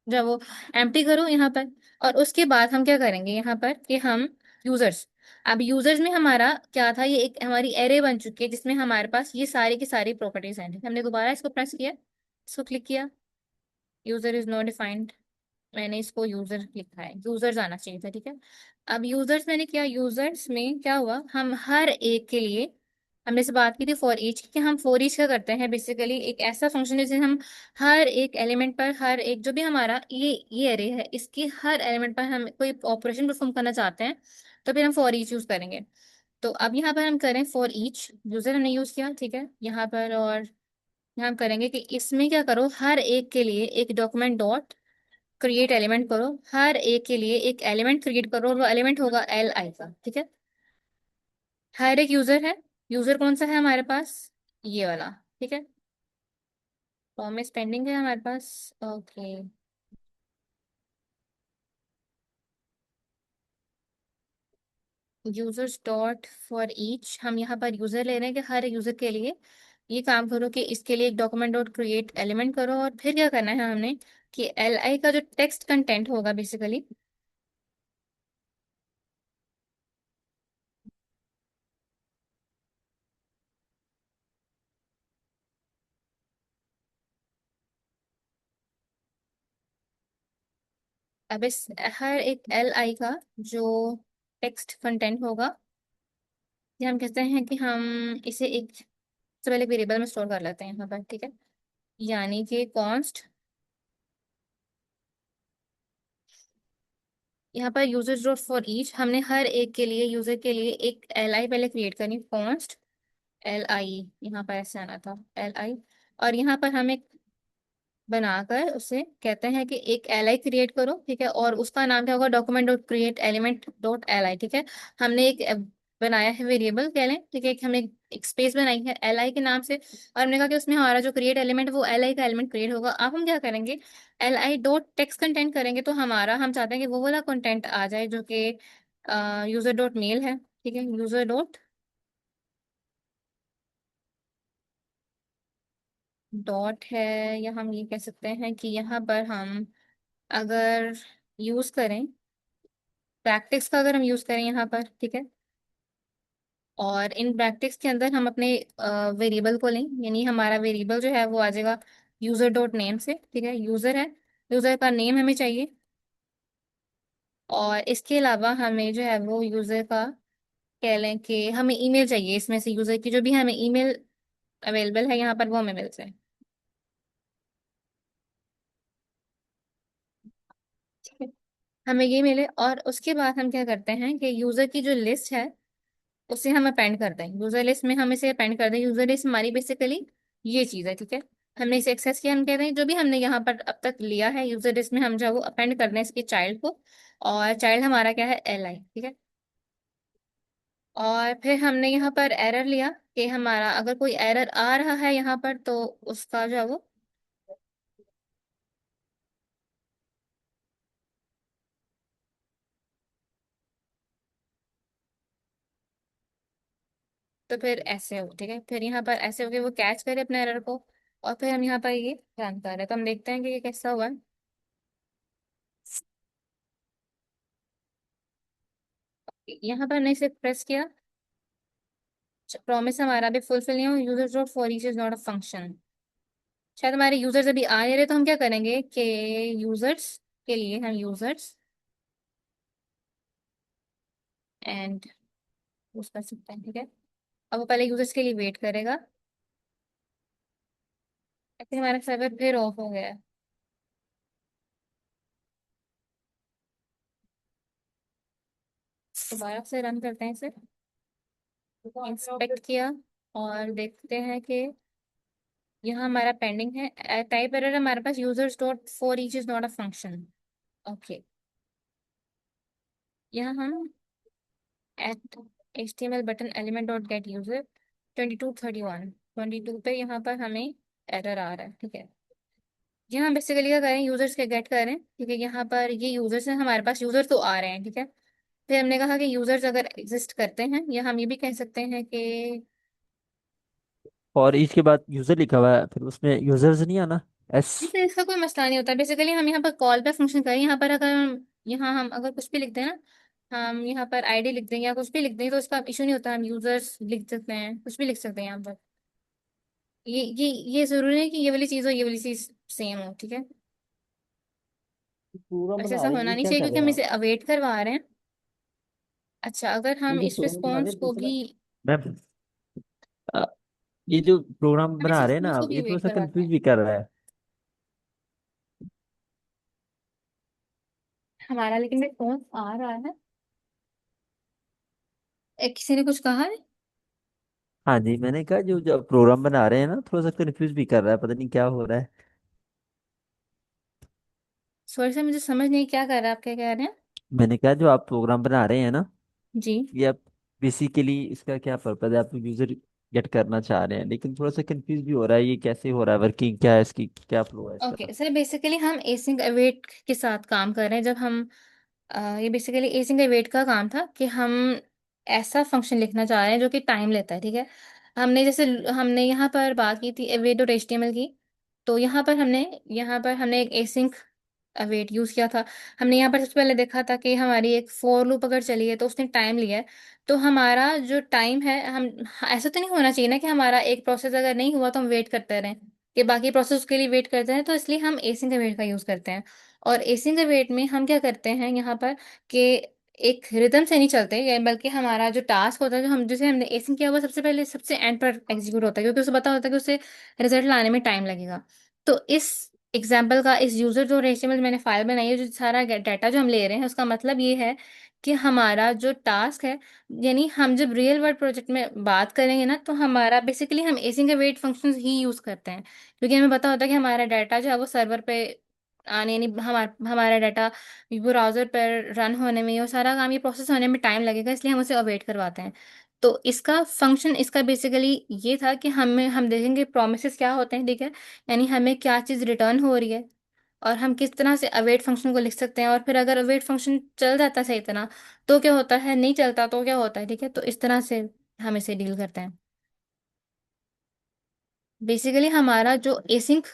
जब वो एम्प्टी करो यहाँ पर। और उसके बाद हम क्या करेंगे यहाँ पर कि हम यूजर्स, अब यूजर्स में हमारा क्या था, ये एक हमारी एरे बन चुकी है जिसमें हमारे पास ये सारी की सारी प्रॉपर्टीज हैं, ठीक है? हमने दोबारा इसको प्रेस किया, इसको क्लिक किया, यूजर इज नॉट डिफाइंड, मैंने इसको यूजर लिखा है, यूजर्स आना चाहिए था, ठीक है। अब यूजर्स मैंने किया, यूजर्स में क्या हुआ, हम हर एक के लिए हमने से बात की थी फॉर ईच कि हम फॉर ईच क्या करते हैं, बेसिकली एक ऐसा फंक्शन है जिसे हम हर एक एलिमेंट पर, हर एक जो भी हमारा ये एरे है इसकी हर एलिमेंट पर हम कोई ऑपरेशन परफॉर्म करना चाहते हैं, तो फिर हम फॉर ईच यूज करेंगे। तो अब यहाँ पर हम करें फॉर ईच, यूजर हमने यूज किया, ठीक है, यहाँ पर। और यहाँ हम करेंगे कि इसमें क्या करो, हर एक के लिए एक डॉक्यूमेंट डॉट क्रिएट एलिमेंट करो, हर एक के लिए एक एलिमेंट क्रिएट करो और वो एलिमेंट होगा एल आई का, ठीक है। हर एक यूजर है, यूजर कौन सा है हमारे पास, ये वाला, ठीक है। प्रॉमिस पेंडिंग है हमारे पास, okay. Users dot for each, हम यहाँ पर यूजर ले रहे हैं कि हर यूजर के लिए ये काम करो कि इसके लिए एक डॉक्यूमेंट डॉट क्रिएट एलिमेंट करो। और फिर क्या करना है हमने कि एल आई का जो टेक्स्ट कंटेंट होगा बेसिकली, अब इस हर एक एल आई का जो टेक्स्ट कंटेंट होगा, ये हम कहते हैं कि हम इसे एक सबसे पहले वेरिएबल में स्टोर कर लेते हैं यहाँ पर, ठीक है। यानी कि कॉन्स्ट, यहाँ पर यूजर डॉट फॉर ईच, हमने हर एक के लिए यूजर के लिए एक एल आई पहले क्रिएट करनी, कॉन्स्ट एल आई, यहाँ पर ऐसे आना था एल आई। और यहाँ पर हम एक बनाकर उसे कहते हैं कि एक एल आई क्रिएट करो, ठीक है। और उसका नाम क्या होगा, document dot create element dot L I, ठीक है। हमने एक बनाया है वेरिएबल कह लें, ठीक है। हमने एक स्पेस बनाई है एल आई के नाम से और हमने कहा कि उसमें हमारा जो क्रिएट एलिमेंट वो एल आई का एलिमेंट क्रिएट होगा। अब हम क्या करेंगे, L I dot text content करेंगे, तो हमारा हम चाहते हैं कि वो वाला कंटेंट आ जाए जो कि यूजर डॉट मेल है, ठीक है। यूजर डॉट डॉट है, या हम ये कह सकते हैं कि यहाँ पर हम अगर यूज करें प्रैक्टिस का, अगर हम यूज करें यहाँ पर, ठीक है। और इन प्रैक्टिस के अंदर हम अपने वेरिएबल को लें, यानी हमारा वेरिएबल जो है वो आ जाएगा यूजर डॉट नेम से, ठीक है। यूजर है, यूजर का नेम हमें चाहिए, और इसके अलावा हमें जो है वो यूजर का, कह लें कि हमें ईमेल चाहिए, इसमें से यूजर की जो भी हमें ईमेल अवेलेबल है यहाँ पर वो हमें मिल जाए। ठीक है? हमें ये मिले और उसके बाद हम क्या करते हैं कि यूजर की जो लिस्ट है उसे हम अपेंड करते हैं, यूजर लिस्ट में हम इसे अपेंड करते हैं। यूजर लिस्ट हमारी बेसिकली ये चीज है, ठीक है। हमने इसे एक्सेस किया, हम कहते हैं जो भी हमने यहाँ पर अब तक लिया है यूजर लिस्ट में, हम जो है वो अपेंड करते हैं इसके चाइल्ड को। और चाइल्ड हमारा क्या है, एल आई, ठीक है। और फिर हमने यहाँ पर एरर लिया कि हमारा अगर कोई एरर आ रहा है यहाँ पर तो उसका जो है वो, तो फिर ऐसे हो, ठीक है। फिर यहाँ पर ऐसे हो के वो कैच करे अपने एरर को, और फिर हम यहाँ पर ये रन कर रहे हैं, तो हम देखते हैं कि ये कैसा हुआ है। यहाँ पर हमने इसे प्रेस किया, प्रॉमिस हमारा भी फुलफिल नहीं हो, user dot for each is not a function. शायद हमारे यूजर्स अभी आ नहीं रहे, तो हम क्या करेंगे कि यूजर्स के लिए हम यूजर्स एंड यूज कर सकते हैं, ठीक है। अब वो पहले यूजर्स के लिए वेट करेगा। फिर हमारा सर्वर फिर ऑफ हो गया है। दोबारा से रन करते हैं इसे, इंस्पेक्ट किया और देखते हैं कि यहाँ हमारा पेंडिंग है टाइप एरर, हमारे पास users dot for each is not a function. Okay, यहाँ हम at HTML button element dot get user 2231 22 पे यहाँ पर हमें एरर आ रहा है, ठीक है। यहाँ बेसिकली क्या करें, यूजर्स के गेट करें, ठीक है। यहाँ पर ये यूजर्स हैं, हमारे पास यूजर तो आ रहे हैं, ठीक है। फिर हमने कहा कि यूजर्स अगर एग्जिस्ट करते हैं, या हम ये भी कह सकते हैं कि और इसके बाद यूजर लिखा हुआ है, फिर उसमें यूजर्स नहीं आना। एस। इससे इसका कोई मसला नहीं होता। बेसिकली हम यहाँ पर कॉल पे फंक्शन करें, यहाँ पर अगर यहाँ हम अगर कुछ भी लिख दें ना, हम यहाँ पर आईडी लिख दें या कुछ भी लिख दें तो इसका इशू नहीं होता, हम यूजर्स लिख सकते हैं, कुछ भी लिख सकते हैं यहाँ पर। ये जरूरी है कि ये वाली चीज हो, ये वाली चीज सेम हो, ठीक है। प्रोग्राम वैसे बना ऐसा रहे हैं, होना ये नहीं क्या चाहिए कर क्योंकि रहे हैं हम आप? इसे अवेट करवा रहे हैं। अच्छा, अगर ये हम जो इस प्रोग्राम बना रहे रिस्पॉन्स हैं को दूसरा, भी, मैम, ये जो प्रोग्राम हम इस बना रहे हैं ना रिस्पॉन्स को आप, भी ये थोड़ा अवेट सा करवाते कंफ्यूज हैं। भी कर रहा है। हमारा लेकिन रिस्पॉन्स आ रहा है। किसी ने कुछ कहा है? हाँ जी, मैंने कहा जो जो प्रोग्राम बना रहे हैं ना, थोड़ा सा कंफ्यूज भी कर रहा है, पता नहीं क्या हो रहा है। सॉरी सर, मुझे समझ नहीं क्या कर रहा है, आप क्या कह रहे हैं? मैंने कहा जो आप प्रोग्राम बना रहे हैं ना, जी। ये आप बेसिकली इसका क्या पर्पज है, आप यूजर गेट करना चाह रहे हैं, लेकिन थोड़ा सा कंफ्यूज भी हो रहा है, ये कैसे हो रहा है, वर्किंग क्या है इसकी, क्या फ्लो है इसका। ओके सर, बेसिकली हम एसिंग अवेट के साथ काम कर रहे हैं। जब हम ये बेसिकली एसिंग अवेट का काम था कि हम ऐसा फंक्शन लिखना चाह रहे हैं जो कि टाइम लेता है, ठीक है। हमने यहाँ पर बात की थी अवेट और एचटीएमएल की। तो यहाँ पर हमने एक एसिंग वेट यूज किया था। हमने यहाँ पर सबसे पहले देखा था कि हमारी एक फोर लूप अगर चली है तो उसने टाइम लिया है। तो हमारा जो टाइम है, हम ऐसा तो नहीं होना चाहिए ना कि हमारा एक प्रोसेस अगर नहीं हुआ तो हम वेट करते रहें, कि बाकी प्रोसेस के लिए वेट करते हैं। तो इसलिए हम एसिंग वेट का यूज करते हैं। और एसिंग वेट में हम क्या करते हैं यहाँ पर कि एक रिदम से नहीं चलते, या बल्कि हमारा जो टास्क होता है, जो हम जिसे हमने एसिंग किया, वो सबसे पहले सबसे एंड पर एग्जीक्यूट होता है, क्योंकि उसे पता होता है कि उसे रिजल्ट लाने में टाइम लगेगा। तो इस एग्जाम्पल का, इस यूजर जो एचटीएमएल मैंने फाइल बनाई है, जो सारा डाटा जो हम ले रहे हैं, उसका मतलब ये है कि हमारा जो टास्क है, यानी हम जब रियल वर्ल्ड प्रोजेक्ट में बात करेंगे ना, तो हमारा बेसिकली हम एसिंग वेट फंक्शंस ही यूज करते हैं, क्योंकि हमें पता होता है कि हमारा डाटा जो है वो सर्वर पे आने, यानी हमारा डाटा ब्राउजर पर रन होने में और सारा काम, ये प्रोसेस होने में टाइम लगेगा, इसलिए हम उसे अवेट करवाते हैं। तो इसका फंक्शन, इसका बेसिकली ये था कि हम देखेंगे प्रोमिसेस क्या होते हैं, ठीक है। यानी हमें क्या चीज़ रिटर्न हो रही है, और हम किस तरह से अवेट फंक्शन को लिख सकते हैं। और फिर अगर अवेट फंक्शन चल जाता है सही तरह तो क्या होता है, नहीं चलता तो क्या होता है, ठीक है। तो इस तरह से हम इसे डील करते हैं। बेसिकली हमारा जो एसिंक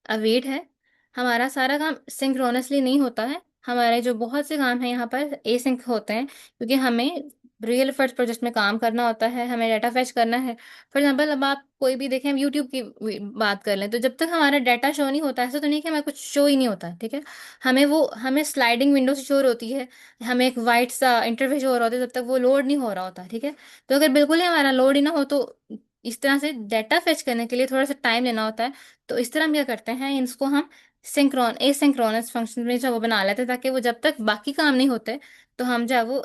अवेट है, हमारा सारा काम सिंक्रोनसली नहीं होता है। हमारे जो बहुत से काम है यहाँ पर एसिंक होते हैं, क्योंकि हमें रियल फर्स्ट प्रोजेक्ट में काम करना होता है, हमें डाटा फेच करना है। फॉर एग्जाम्पल अब आप कोई भी देखें, हम यूट्यूब की बात कर लें, तो जब तक हमारा डाटा शो नहीं होता, ऐसा तो नहीं कि हमें कुछ शो ही नहीं होता, ठीक है। हमें स्लाइडिंग विंडो से शो होती है, हमें एक वाइट सा इंटरफेस शो हो रहा होता है, जब तक वो लोड नहीं हो रहा होता, ठीक है। तो अगर बिल्कुल ही हमारा लोड ही ना हो, तो इस तरह से डाटा फेच करने के लिए थोड़ा सा टाइम लेना होता है। तो इस तरह हम क्या करते हैं, इसको हम एसिंक्रोनस फंक्शन में जो वो बना लेते हैं, ताकि वो जब तक बाकी काम नहीं होते, तो हम जो है वो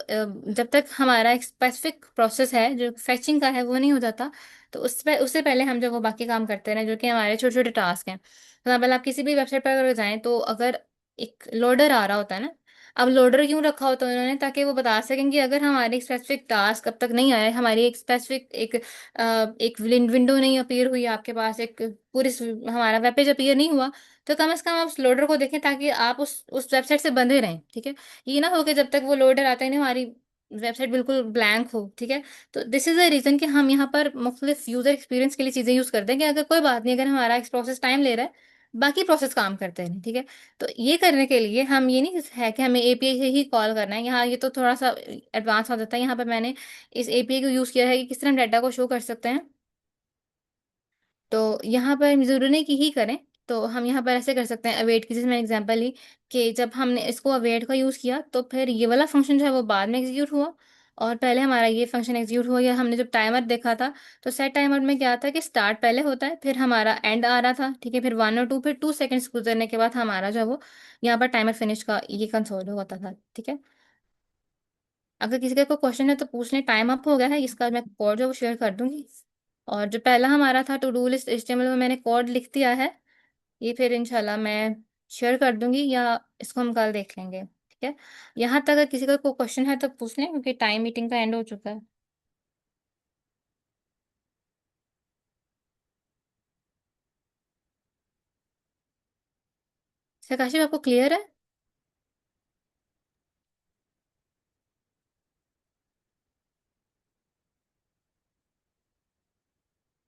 जब तक हमारा एक स्पेसिफिक प्रोसेस है जो फेचिंग का है वो नहीं हो जाता, तो उससे पहले हम जो वो बाकी काम करते हैं, जो कि हमारे छोटे छोटे टास्क हैं। फॉर एग्जाम्पल आप किसी भी वेबसाइट पर अगर जाएं, तो अगर एक लोडर आ रहा होता है ना, अब लोडर क्यों रखा होता है उन्होंने, ताकि वो बता सकें कि अगर हमारी स्पेसिफिक टास्क अब तक नहीं आया, हमारी एक स्पेसिफिक एक विंडो नहीं अपीयर हुई आपके पास, एक पूरी हमारा वेब पेज अपीयर नहीं हुआ, तो कम से कम आप उस लोडर को देखें, ताकि आप उस वेबसाइट से बंधे रहें, ठीक है। ये ना हो कि जब तक वो लोडर आता है ना, हमारी वेबसाइट बिल्कुल ब्लैंक हो, ठीक है। तो दिस इज द रीजन कि हम यहाँ पर मुख्तलिफ यूजर एक्सपीरियंस के लिए चीजें यूज करते हैं, कि अगर कोई बात नहीं, अगर हमारा एक प्रोसेस टाइम ले रहा है, बाकी प्रोसेस काम करते हैं, ठीक है। तो ये करने के लिए हम ये नहीं है कि हमें एपीआई से ही कॉल करना है, यहाँ ये तो थोड़ा सा एडवांस हो जाता है। यहाँ पर मैंने इस एपीआई को यूज किया है कि किस तरह हम डाटा को शो कर सकते हैं। तो यहाँ पर जरूरी नहीं कि ही करें, तो हम यहाँ पर ऐसे कर सकते हैं अवेट की, जैसे मैंने एग्जांपल ली कि जब हमने इसको अवेट का यूज़ किया, तो फिर ये वाला फंक्शन जो है वो बाद में एग्जीक्यूट हुआ, और पहले हमारा ये फंक्शन एग्जीक्यूट हुआ। या हमने जब टाइमर देखा था, तो सेट टाइमर में क्या था कि स्टार्ट पहले होता है, फिर हमारा एंड आ रहा था, ठीक है, फिर 1 और 2, फिर 2 सेकेंड्स गुजरने के बाद हमारा जो है वो यहाँ पर टाइमर फिनिश का ये कंसोल होता था, ठीक है। अगर किसी का कोई क्वेश्चन है तो पूछ लें, टाइम अप हो गया है, इसका मैं कोड जो शेयर कर दूंगी। और जो पहला हमारा था टू डू लिस्ट HTML में, मैंने कोड लिख दिया है, ये फिर इंशाल्लाह मैं शेयर कर दूंगी, या इसको हम कल देख लेंगे, ठीक है। यहाँ तक अगर किसी का कोई क्वेश्चन है तो पूछ लें, क्योंकि टाइम मीटिंग का एंड हो चुका है। सकाशी आपको क्लियर है?